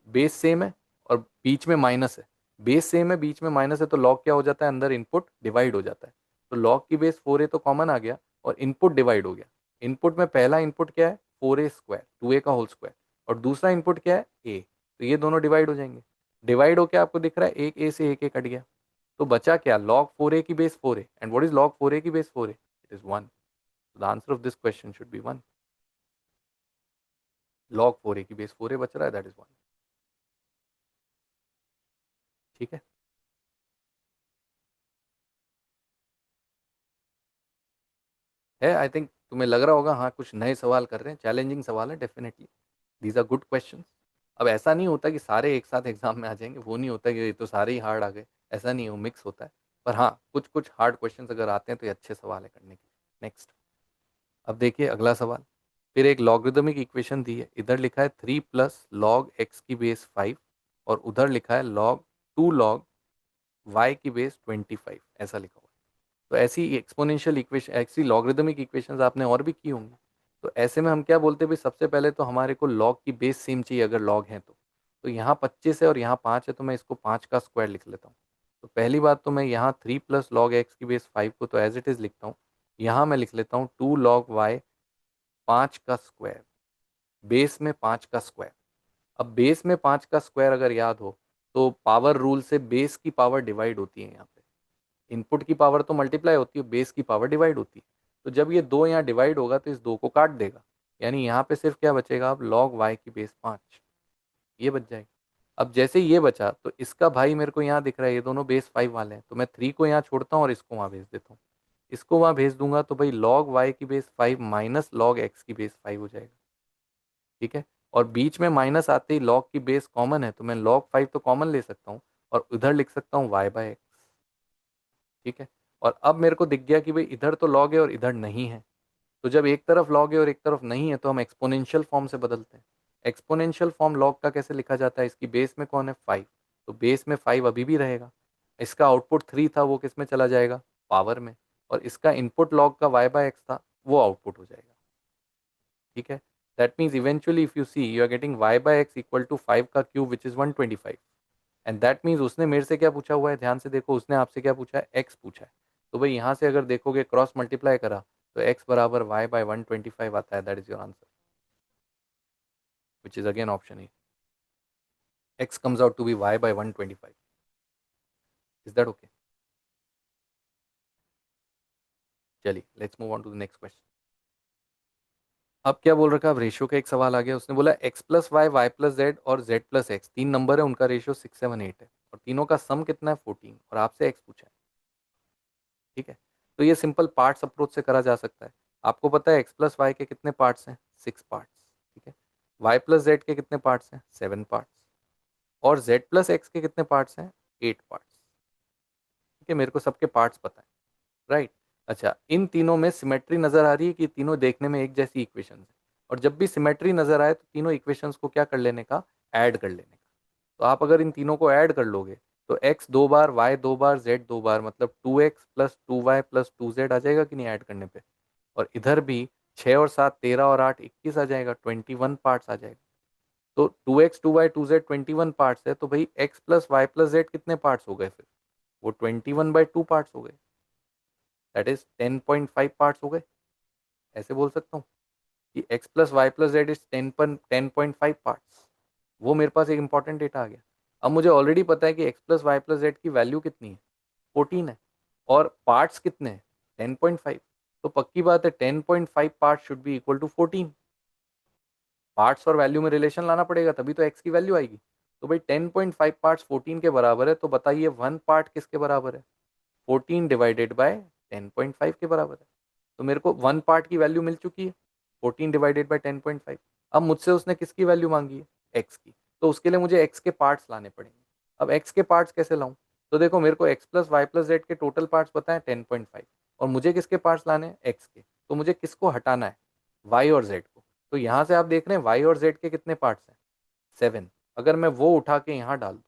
बेस सेम है और बीच में माइनस है, बेस सेम है बीच में माइनस है, तो log क्या हो जाता है? अंदर इनपुट डिवाइड हो जाता है। तो log की बेस 4a तो कॉमन आ गया और इनपुट डिवाइड हो गया। इनपुट में पहला इनपुट क्या है? 4a स्क्वायर, 2a का होल स्क्वायर, और दूसरा इनपुट क्या है? a। तो ये दोनों डिवाइड हो जाएंगे। डिवाइड होके आपको दिख रहा है एक a से एक a कट गया, तो बचा क्या? log 4a की base 4a, and what is log 4a की base 4a? It is 1। The answer of this question should B 1। log 4a की बेस 4a बच रहा है, दैट इज 1। ठीक है आई थिंक तुम्हें लग रहा होगा हाँ कुछ नए सवाल कर रहे हैं, चैलेंजिंग सवाल है definitely. These are good question. अब ऐसा नहीं होता कि सारे एक साथ एग्जाम में आ जाएंगे, वो नहीं होता कि ये तो सारे ही हार्ड आ गए, ऐसा नहीं है, वो मिक्स होता है। पर हाँ कुछ कुछ हार्ड क्वेश्चंस अगर आते हैं तो ये अच्छे सवाल है करने के। नेक्स्ट, अब देखिए अगला सवाल। फिर एक लॉगरिदमिक इक्वेशन दी है, इधर लिखा है 3 + log x की बेस 5 और उधर लिखा है log 2 log y की बेस 25, ऐसा लिखा हुआ है। तो ऐसी एक्सपोनेंशियल इक्वेशन, ऐसी लॉगरिदमिक इक्वेशंस आपने और भी की होंगी। तो ऐसे में हम क्या बोलते हैं भाई, सबसे पहले तो हमारे को लॉग की बेस सेम चाहिए अगर लॉग है तो यहाँ 25 है और यहाँ 5 है, तो मैं इसको 5 का स्क्वायर लिख लेता हूँ। तो पहली बात तो मैं यहाँ 3 + log x की बेस 5 को तो एज इट इज लिखता हूँ। यहाँ मैं लिख लेता हूँ 2 log y 5 का स्क्वायर, बेस में 5 का स्क्वायर। अब बेस में 5 का स्क्वायर अगर याद हो तो पावर रूल से बेस की पावर डिवाइड होती है। यहाँ पे इनपुट की पावर तो मल्टीप्लाई होती है, बेस की पावर डिवाइड होती है। तो जब ये दो यहाँ डिवाइड होगा तो इस दो को काट देगा, यानी यहाँ पे सिर्फ क्या बचेगा, अब log y की बेस 5 ये बच जाएगा। अब जैसे ये बचा तो इसका भाई मेरे को यहाँ दिख रहा है, ये दोनों बेस 5 वाले हैं, तो मैं 3 को यहाँ छोड़ता हूँ और इसको वहाँ भेज देता हूँ। इसको वहाँ भेज दूंगा तो भाई log y की बेस 5 माइनस log x की बेस 5 हो जाएगा। ठीक है, और बीच में माइनस आते ही log की बेस कॉमन है, तो मैं log 5 तो कॉमन ले सकता हूँ और उधर लिख सकता हूँ y/x। ठीक है, और अब मेरे को दिख गया कि भाई इधर तो लॉग है और इधर नहीं है। तो जब एक तरफ लॉग है और एक तरफ नहीं है तो हम एक्सपोनेंशियल फॉर्म से बदलते हैं। एक्सपोनेंशियल फॉर्म लॉग का कैसे लिखा जाता है, इसकी बेस में कौन है 5, तो बेस में 5 अभी भी रहेगा। इसका आउटपुट 3 था, वो किस में चला जाएगा, पावर में। और इसका इनपुट लॉग का y/x था, वो आउटपुट हो जाएगा। ठीक है, that means eventually if you see you are getting y/x equal to 5 का cube which is 125। And that means उसने मेरे से क्या पूछा हुआ है, ध्यान से देखो, उसने आपसे क्या पूछा है, x पूछा है। तो भाई यहाँ से अगर देखोगे क्रॉस मल्टीप्लाई करा तो x बराबर y/125 आता है, that is your answer which is again option A. x comes out to be y/125। Is that okay? चलिए let's move on to the next question. अब क्या बोल रखा है, अब रेशियो का एक सवाल आ गया। उसने बोला x+y y+z और z+x, तीन नंबर है, उनका रेशियो 6 7 8 है और तीनों का सम कितना है 14, और आपसे x पूछा है। ठीक है, तो ये सिंपल पार्ट्स अप्रोच से करा जा सकता है। आपको पता है x+y के कितने पार्ट्स हैं, 6 पार्ट्स। ठीक है, y+z के कितने पार्ट्स हैं, 7 पार्ट्स। और z+x के कितने पार्ट्स हैं, 8 पार्ट्स। ठीक है, मेरे को सबके पार्ट्स पता है, राइट। अच्छा, इन तीनों में सिमेट्री नजर आ रही है कि तीनों देखने में एक जैसी इक्वेशन है, और जब भी सिमेट्री नजर आए तो तीनों इक्वेशंस को क्या कर लेने का, ऐड कर लेने का। तो आप अगर इन तीनों को ऐड कर लोगे तो x 2 बार, y 2 बार, z 2 बार, मतलब 2x + 2y + 2z आ जाएगा कि नहीं ऐड करने पे। और इधर भी 6 और 7 13 और 8 21 आ जाएगा, 21 पार्ट्स आ जाएगा। तो 2x 2y 2z 21 पार्ट्स है, तो भाई x+y+z कितने पार्ट्स हो गए फिर, वो 21/2 पार्ट्स हो गए, दैट इज 10.5 पार्ट्स हो गए। ऐसे बोल सकता हूँ कि x+y+z इज 10.5 पार्ट्स। वो मेरे पास एक इंपॉर्टेंट डेटा आ गया। अब मुझे ऑलरेडी पता है कि x+y+z की वैल्यू कितनी है, 14 है, और पार्ट्स कितने हैं, 10.5। तो पक्की बात है 10.5 part should be equal to 14। Parts और वैल्यू में रिलेशन लाना पड़ेगा तभी तो x की वैल्यू आएगी। तो भाई 10.5 पार्ट्स 14 के बराबर है, तो बताइए वन पार्ट किसके बराबर है, 14/10.5 के बराबर है। तो मेरे को वन पार्ट की वैल्यू मिल चुकी है, 14/10.5। अब मुझसे उसने किसकी वैल्यू मांगी है, एक्स की। तो उसके लिए मुझे एक्स के पार्ट्स लाने पड़ेंगे। अब एक्स के पार्ट्स कैसे लाऊं, तो देखो मेरे को x+y+z के टोटल पार्ट्स पता है 10.5, और मुझे किसके पार्ट्स लाने हैं, एक्स के। तो मुझे किसको हटाना है, y और z को। तो यहाँ से आप देख रहे हैं y और z के कितने पार्ट्स हैं, 7। अगर मैं वो उठा के यहाँ डाल दूँ,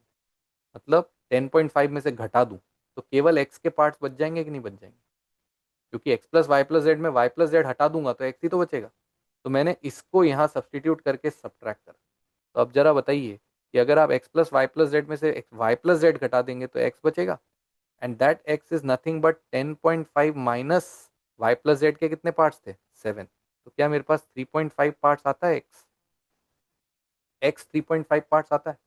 मतलब 10.5 में से घटा दूं, तो केवल x के पार्ट्स बच जाएंगे कि नहीं बच जाएंगे, क्योंकि x+y+z में y+z हटा दूंगा तो x ही तो बचेगा। तो मैंने इसको यहाँ सब्सटीट्यूट करके सब्ट्रैक्ट करा। तो अब जरा बताइए कि अगर आप x+y+z में से y+z घटा देंगे तो x बचेगा, and that x is nothing but 10.5 minus y+z के कितने पार्ट्स थे, 7। तो क्या मेरे पास 3.5 पार्ट्स आता है, x 3.5 पार्ट्स आता है।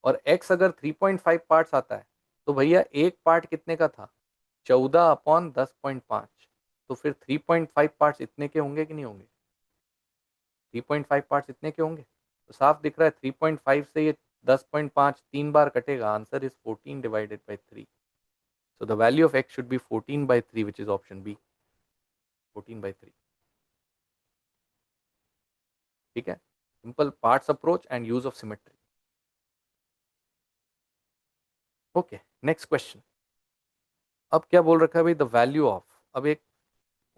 और x अगर 3.5 पार्ट्स आता है तो भैया एक पार्ट कितने का था, 14/10.5। तो फिर 3.5 पार्ट्स इतने के होंगे कि नहीं होंगे, 3.5 पार्ट्स इतने के होंगे। तो साफ दिख रहा है 3.5 से ये 10.5 3 बार कटेगा, answer is 14 divided by 3. So the value of x should be 14 by 3, which is option B. 14 by 3. ठीक है, simple parts approach and use of symmetry. Okay, next question. अब क्या बोल रखा है भाई, द वैल्यू ऑफ, अब एक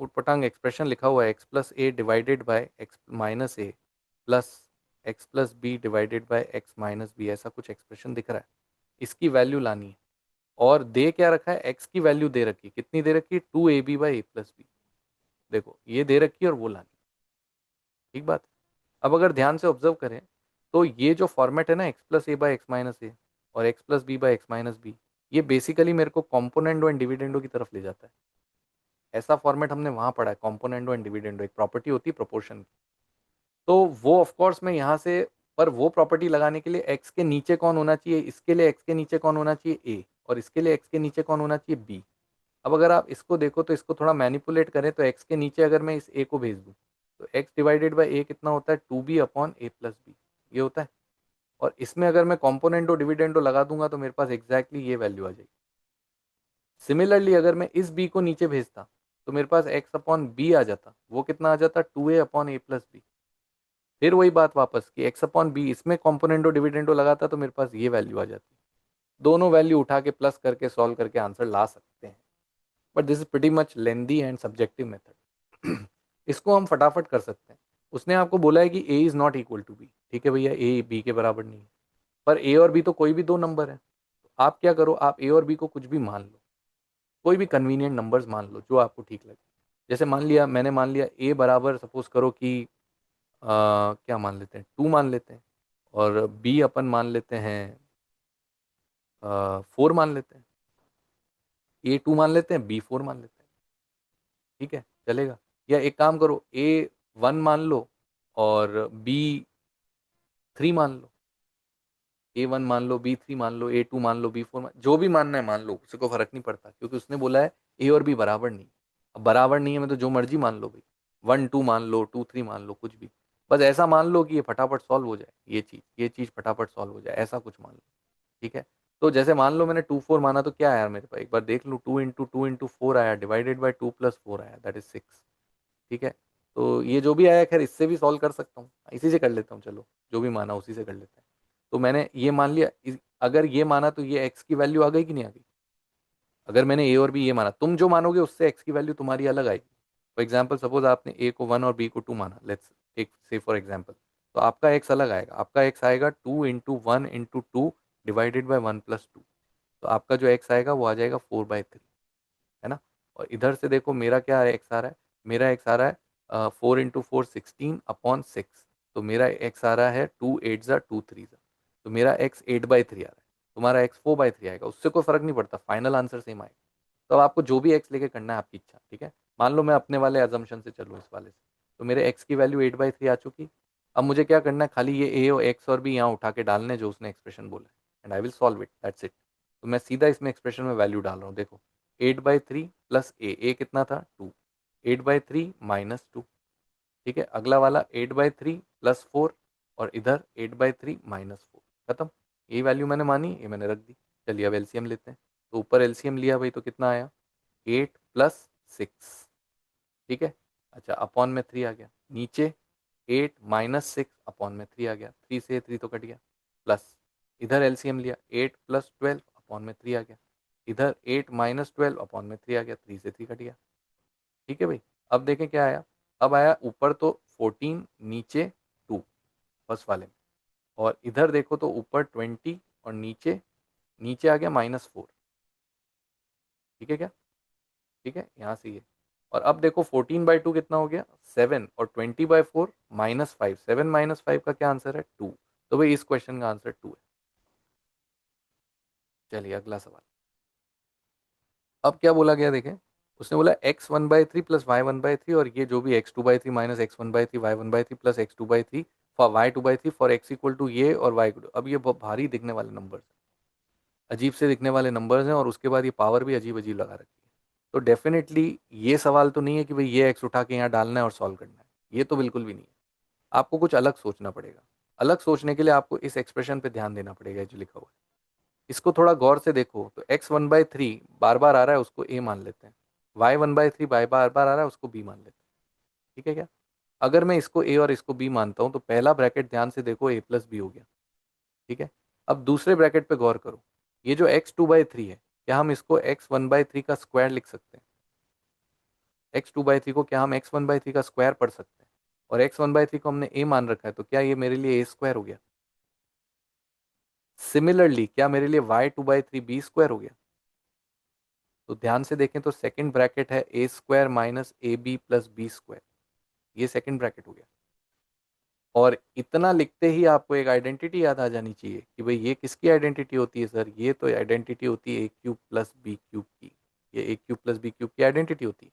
उटपटांग एक्सप्रेशन लिखा हुआ है x plus a divided by x minus a plus x plus b divided by x minus b, ऐसा कुछ एक्सप्रेशन दिख रहा है. इसकी वैल्यू लानी है और दे क्या रखा है, एक्स की वैल्यू दे रखी है, कितनी दे रखी है, 2ab by A plus B. देखो ये दे रखी है और वो लानी. ठीक बात. अब अगर ध्यान से ऑब्जर्व करें तो ये जो फॉर्मेट है ना, X plus A by X minus A और X plus B by X minus B, ये बेसिकली मेरे को कॉम्पोनेंडो एंड डिविडेंडो की तरफ ले जाता है. ऐसा फॉर्मेट हमने वहां पढ़ा है, कॉम्पोनेंडो एंड डिविडेंडो एक प्रॉपर्टी होती है प्रोपोर्शन की. तो वो ऑफ कोर्स मैं यहाँ से, पर वो प्रॉपर्टी लगाने के लिए एक्स के नीचे कौन होना चाहिए, इसके लिए एक्स के नीचे कौन होना चाहिए, ए, और इसके लिए एक्स के नीचे कौन होना चाहिए, बी. अब अगर आप इसको देखो तो इसको थोड़ा मैनिपुलेट करें तो एक्स के नीचे अगर मैं इस ए को भेज दूँ तो एक्स डिवाइडेड बाई ए कितना होता है, 2b अपॉन ए प्लस बी, ये होता है. और इसमें अगर मैं कॉम्पोनेंटो डिविडेंडो लगा दूंगा तो मेरे पास एग्जैक्टली ये वैल्यू आ जाएगी. सिमिलरली अगर मैं इस बी को नीचे भेजता तो मेरे पास एक्स अपॉन बी आ जाता, वो कितना आ जाता, 2a अपॉन ए प्लस बी. फिर वही बात वापस कि एक्स अपॉन बी, इसमें कॉम्पोनेंटो डिविडेंडो लगाता तो मेरे पास ये वैल्यू आ जाती. दोनों वैल्यू उठा के प्लस करके सॉल्व करके आंसर ला सकते हैं. But this is pretty much lengthy and subjective method. इसको हम फटाफट कर सकते हैं. उसने आपको बोला है कि A is not equal to B. ठीक है भैया, ए बी के बराबर नहीं है, पर ए और बी तो कोई भी दो नंबर है. तो आप क्या करो, आप ए और बी को कुछ भी मान लो, कोई भी कन्वीनियंट नंबर्स मान लो जो आपको ठीक लगे. जैसे मान लिया, मैंने मान लिया ए बराबर, सपोज करो कि क्या मान लेते हैं, 2 मान लेते हैं, और बी अपन मान लेते हैं 4 मान लेते हैं. ए 2 मान लेते हैं, बी 4 मान लेते हैं. ठीक है, चलेगा. या एक काम करो, ए 1 मान लो और बी 3 मान लो. ए 1 मान लो, बी 3 मान लो, ए 2 मान लो, बी 4 जो भी मानना है मान लो, उसे को फर्क नहीं पड़ता क्योंकि उसने बोला है ए और बी बराबर नहीं. अब बराबर नहीं है मैं तो जो मर्जी मान लो भाई, 1 2 मान लो, 2 3 मान लो, कुछ भी. बस ऐसा मान लो कि ये फटाफट सॉल्व हो जाए, ये चीज फटाफट सॉल्व हो जाए, ऐसा कुछ मान लो. ठीक है. तो जैसे मान लो मैंने 2 4 माना तो क्या आया मेरे पास, एक बार देख लूँ, 2 इंटू 4 आया डिवाइडेड बाई 2 + 4 आया, दैट इज 6. ठीक है. तो ये जो भी आया, खैर इससे भी सॉल्व कर सकता हूँ, इसी से कर लेता हूँ, चलो जो भी माना उसी से कर लेते हैं. तो मैंने ये मान लिया, अगर ये माना तो ये एक्स की वैल्यू आ गई कि नहीं आ गई. अगर मैंने ए और बी ये माना, तुम जो मानोगे उससे एक्स की वैल्यू तुम्हारी अलग आएगी. फॉर एग्जाम्पल सपोज आपने ए को 1 और बी को 2 माना, लेट्स टेक से फॉर एग्जाम्पल, तो आपका एक्स अलग आएगा. आपका एक्स आएगा 2 × 1 × 2 डिवाइडेड बाई 1 + 2. तो आपका जो एक्स आएगा वो आ जाएगा 4/3, है ना. और इधर से देखो मेरा क्या एक्स आ रहा है, मेरा एक्स आ रहा है 4 × 4 16 अपॉन 6. तो मेरा एक्स आ रहा है 2 8 × 2 3. तो मेरा एक्स 8/3 आ रहा है, तुम्हारा एक्स 4/3 आएगा, उससे कोई फर्क नहीं पड़ता, फाइनल आंसर सेम आएगा. तो अब आपको जो भी एक्स लेके करना है आपकी इच्छा. ठीक है. मान लो मैं अपने वाले अजम्पशन से चलूँ, इस वाले से, तो मेरे एक्स की वैल्यू 8/3 आ चुकी. अब मुझे क्या करना है, खाली ये ए और एक्स और भी यहाँ उठा के डालने जो उसने एक्सप्रेशन बोला है, and I will solve it, that's it. तो मैं सीधा इसमें एक्सप्रेशन में वैल्यू डाल रहा हूँ. देखो 8/3 प्लस ए कितना था, 2, 8/3 माइनस 2. ठीक है. अगला वाला 8/3 प्लस 4, और इधर 8/3 माइनस 4. खत्म. ये वैल्यू मैंने मानी, ये मैंने रख दी. चलिए अब एलसीएम लेते हैं. तो ऊपर एलसीएम लिया भाई तो कितना आया, 8 + 6. ठीक है. अच्छा, अपॉन में 3 आ गया. नीचे 8 माइनस 6 अपॉन में 3 आ गया, 3 से 3 तो कट गया. प्लस इधर एलसीएम लिया, 8 + 12 अपॉन में 3 आ गया. इधर 8 माइनस 12 अपॉन में 3 आ गया, 3 से 3 कट गया. ठीक है भाई. अब देखें क्या आया, अब आया ऊपर तो 14, नीचे 2 फर्स्ट वाले में, और इधर देखो तो ऊपर 20 और नीचे नीचे आ गया -4. ठीक है क्या, ठीक है, यहाँ से ये. और अब देखो 14/2 कितना हो गया, 7, और 20/4 -5. 7 - 5 का क्या आंसर है, 2. तो भाई इस क्वेश्चन का आंसर 2 है. चलिए अगला सवाल. अब क्या बोला गया देखें, उसने बोला x1/3 प्लस y1/3, और ये जो भी x2/3 minus x1/3 y1/3 plus x2/3 for y2/3 for x equal to ये और y इक्वल टू. अब ये बहुत भारी दिखने वाले नंबर्स, अजीब से दिखने वाले नंबर्स हैं, और उसके बाद ये पावर भी अजीब अजीब लगा रखी है. तो डेफिनेटली ये सवाल तो नहीं है कि भाई ये एक्स उठा के यहाँ डालना है और सॉल्व करना है, ये तो बिल्कुल भी नहीं है. आपको कुछ अलग सोचना पड़ेगा. अलग सोचने के लिए आपको इस एक्सप्रेशन पे ध्यान देना पड़ेगा जो लिखा हुआ है। इसको थोड़ा गौर से देखो तो x1/3 बार बार आ रहा है, उसको a मान लेते हैं। y1/3 बार बार आ रहा है, उसको b मान लेते हैं। ठीक है क्या? अगर मैं इसको a और इसको b मानता हूं तो पहला ब्रैकेट ध्यान से देखो a प्लस बी हो गया। ठीक है। अब दूसरे ब्रैकेट पे गौर करो, ये जो x2/3 है, क्या हम इसको x1/3 का स्क्वायर लिख सकते हैं? x2/3 को क्या हम x1/3 का स्क्वायर पढ़ सकते हैं? और x1/3 को हमने a मान रखा है, तो क्या ये मेरे लिए a स्क्वायर हो गया? सिमिलरली क्या मेरे लिए y2/3 b स्क्वायर हो गया? तो ध्यान से देखें तो सेकंड ब्रैकेट है a square minus a b plus b square, ये सेकंड ब्रैकेट हो गया। और इतना लिखते ही आपको एक आइडेंटिटी याद आ जानी चाहिए कि भाई ये किसकी आइडेंटिटी होती है सर? ये तो आइडेंटिटी होती है ए क्यूब प्लस बी क्यूब की। ये ए क्यूब प्लस बी क्यूब की आइडेंटिटी होती है।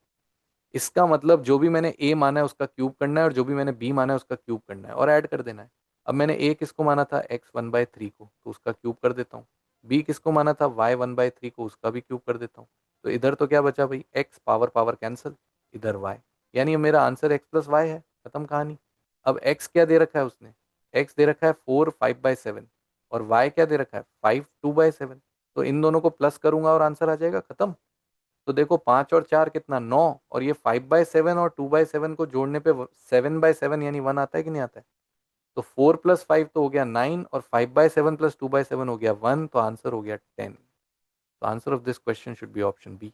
इसका मतलब जो भी मैंने a माना है उसका क्यूब करना है, और जो भी मैंने b माना है उसका क्यूब करना है और ऐड कर देना है। अब मैंने a किसको माना था? x1/3 को, तो उसका क्यूब कर देता हूँ। b किसको माना था? y1/3 को, उसका भी क्यूब कर देता हूँ। तो इधर तो क्या बचा भाई? x पावर पावर कैंसिल, इधर y, यानी मेरा आंसर x प्लस वाई है। खत्म कहानी। अब x क्या दे रखा है उसने? x दे रखा है 4 5/7, और y क्या दे रखा है? 5 2/7। तो इन दोनों को प्लस करूंगा और आंसर आ जाएगा। खत्म। तो देखो 5 और 4 कितना? 9। और ये 5/7 और 2/7 को जोड़ने पे 7/7 यानी 1 आता है कि नहीं आता है? तो 4 + 5 तो हो गया 9, और 5/7 + 2/7 हो गया 1, तो आंसर हो गया 10। तो answer of this question should be option B.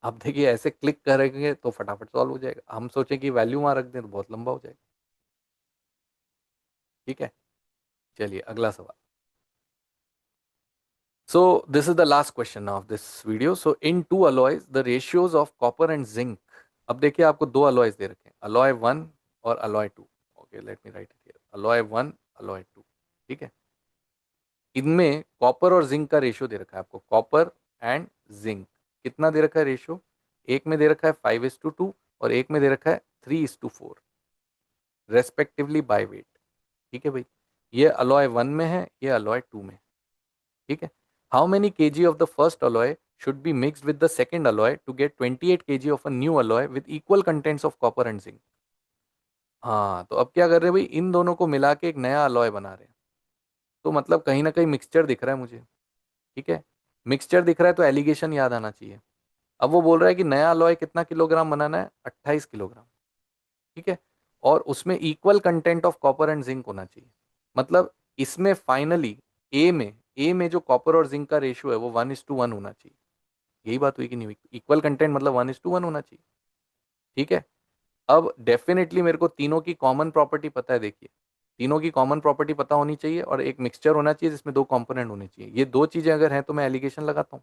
अब देखिए ऐसे क्लिक करेंगे तो फटाफट सॉल्व हो जाएगा। हम सोचें कि वैल्यू वहां रख दें तो बहुत लंबा हो जाएगा। ठीक है, चलिए अगला सवाल। So this is the last question of this video. So in two alloys, the ratios of copper and zinc. अब देखिए आपको दो alloys दे रखे हैं, alloy 1 और alloy 2. Okay, let me write it here. alloy 1, alloy 2. ठीक है। इनमें कॉपर और जिंक का रेशियो दे रखा है आपको, कॉपर एंड जिंक। कितना दे रखा है रेशियो? एक में दे रखा है 5:2 और एक में दे रखा है 3:4 रेस्पेक्टिवली बाय वेट। ठीक है भाई, ये अलॉय 1 में है, ये अलॉय 2 में है। ठीक है। How many kg of the first alloy should be mixed with the second alloy to get 28 kg of a new alloy with equal contents of copper and zinc? हाँ, तो अब क्या कर रहे हैं भाई? इन दोनों को मिला के एक नया अलॉय बना रहे हैं। तो मतलब कहीं ना कहीं मिक्सचर दिख रहा है मुझे। ठीक है, मिक्सचर दिख रहा है तो एलिगेशन याद आना चाहिए। अब वो बोल रहा है कि नया अलॉय कितना किलोग्राम बनाना है? 28 किलोग्राम। ठीक है, और उसमें equal content of copper and zinc होना चाहिए। मतलब इसमें फाइनली ए में जो कॉपर और जिंक का रेशियो है वो 1:1 होना चाहिए। यही बात हुई कि नहीं हुई? इक्वल कंटेंट मतलब 1:1 होना चाहिए। ठीक है। अब डेफिनेटली मेरे को तीनों की कॉमन प्रॉपर्टी पता है। देखिए, तीनों की कॉमन प्रॉपर्टी पता होनी चाहिए और एक मिक्सचर होना चाहिए जिसमें दो कंपोनेंट होने चाहिए। ये दो चीजें अगर हैं तो मैं एलिगेशन लगाता हूँ।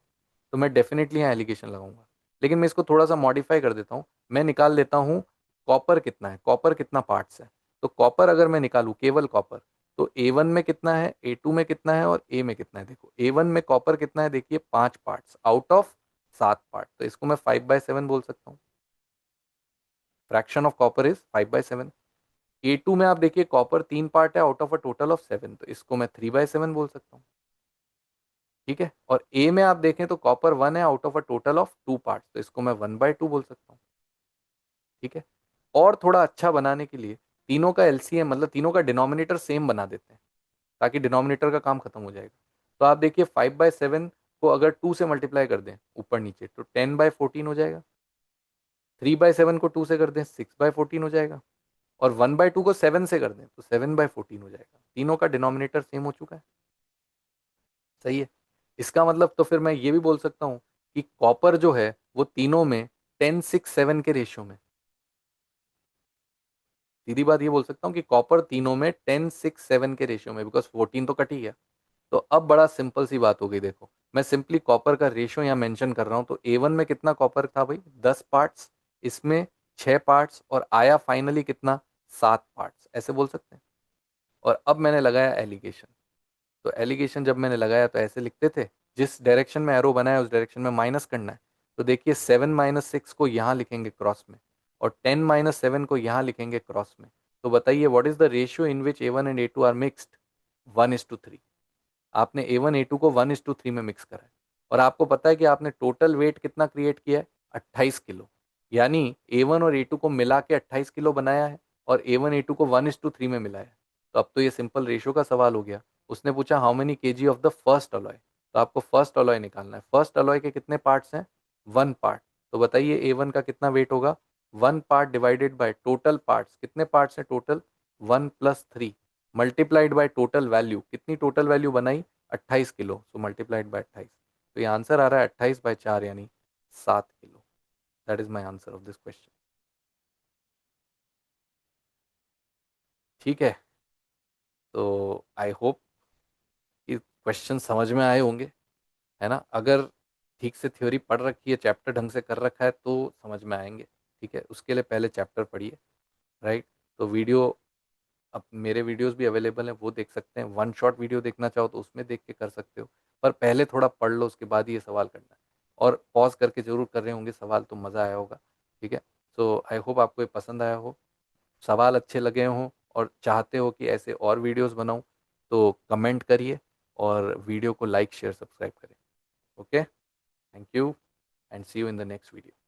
तो मैं डेफिनेटली यहाँ एलिगेशन लगाऊंगा। लेकिन मैं इसको थोड़ा सा मॉडिफाई कर देता हूँ। मैं निकाल लेता हूँ कॉपर कितना है, कॉपर कितना पार्ट्स है। तो कॉपर अगर मैं निकालू, केवल कॉपर, तो A1 में कितना है, A2 में कितना है और A में कितना है? देखो A1 में कॉपर कितना है? देखिए 5 पार्ट्स आउट ऑफ 7 पार्ट, तो इसको मैं 5/7 बोल सकता हूँ। Fraction of copper is 5/7। A2 में आप देखिए कॉपर 3 पार्ट है out of a total of 7, तो इसको मैं 3/7 बोल सकता हूँ। ठीक है। और ए में आप देखें तो कॉपर 1 है out of a total of 2 part, तो इसको मैं 1/2 बोल सकता हूँ। ठीक है। और थोड़ा अच्छा बनाने के लिए तीनों का एलसीएम मतलब तीनों का डिनोमिनेटर सेम बना देते हैं, ताकि डिनोमिनेटर का काम खत्म हो जाएगा। तो आप देखिए 5/7 को अगर 2 से मल्टीप्लाई कर दें ऊपर नीचे तो 10/14 हो जाएगा। 3/7 को 2 से कर दें 6/14 हो जाएगा। और 1/2 को 7 से कर दें तो 7/14 हो जाएगा। तीनों का डिनोमिनेटर सेम हो चुका है। सही है। इसका मतलब तो फिर मैं ये भी बोल सकता हूँ कि कॉपर जो है वो तीनों में 10:6:7 के रेशियो में। सीधी बात ये बोल सकता हूँ कि कॉपर तीनों में 10:6:7 के रेशियो में, बिकॉज 14 तो कट ही गया। तो अब बड़ा सिंपल सी बात हो गई। देखो मैं सिंपली कॉपर का रेशियो यहाँ मेंशन कर रहा हूँ। तो A1 में कितना कॉपर था भाई? 10 पार्ट्स, इसमें 6 पार्ट्स, और आया फाइनली कितना? 7 पार्ट्स, ऐसे बोल सकते हैं। और अब मैंने लगाया एलिगेशन। तो एलिगेशन जब मैंने लगाया तो ऐसे लिखते थे, जिस डायरेक्शन में एरो बनाया उस डायरेक्शन में माइनस करना है। तो देखिए 7-6 को यहाँ लिखेंगे क्रॉस में, और 10-7 को यहाँ लिखेंगे क्रॉस में। तो बताइए what is the ratio in which A1 and A2 are mixed? 1:3। आपने A1 A2 को 1:3 में मिक्स करा है। और आपको पता है कि आपने टोटल वेट कितना क्रिएट किया है? 28 किलो। यानी A1 और A2 को मिला के 28 किलो बनाया है। और A1 A2 को 1:3 में मिलाया, तो अब तो ये सिंपल रेशियो का सवाल हो गया। उसने पूछा how many KG of the first alloy, तो आपको फर्स्ट अलॉय निकालना है। फर्स्ट अलॉय के कितने पार्ट्स हैं? 1 पार्ट। तो बताइए A1 का कितना वेट होगा? 1 part divided by total parts, कितने पार्ट्स हैं total? 1+3 multiplied by total value, कितनी टोटल वैल्यू बनाई? 28 किलो, सो मल्टीप्लाइड बाय 28। तो ये आंसर आ रहा है 28/4 यानी 7 kilo. That is my answer of this question. ठीक है, तो आई होप कि क्वेश्चन समझ में आए होंगे, है ना? अगर ठीक से थ्योरी पढ़ रखी है, चैप्टर ढंग से कर रखा है तो समझ में आएंगे। ठीक है, उसके लिए पहले चैप्टर पढ़िए, राइट? तो वीडियो, अब मेरे वीडियोस भी अवेलेबल हैं, वो देख सकते हैं। वन शॉट वीडियो देखना चाहो तो उसमें देख के कर सकते हो, पर पहले थोड़ा पढ़ लो, उसके बाद ही ये सवाल करना है। और पॉज करके जरूर कर रहे होंगे सवाल, तो मज़ा आया होगा। ठीक है, सो आई होप आपको ये पसंद आया हो, सवाल अच्छे लगे हों, और चाहते हो कि ऐसे और वीडियोस बनाऊं, तो कमेंट करिए और वीडियो को लाइक शेयर सब्सक्राइब करें। Okay, thank you and see you in the next video.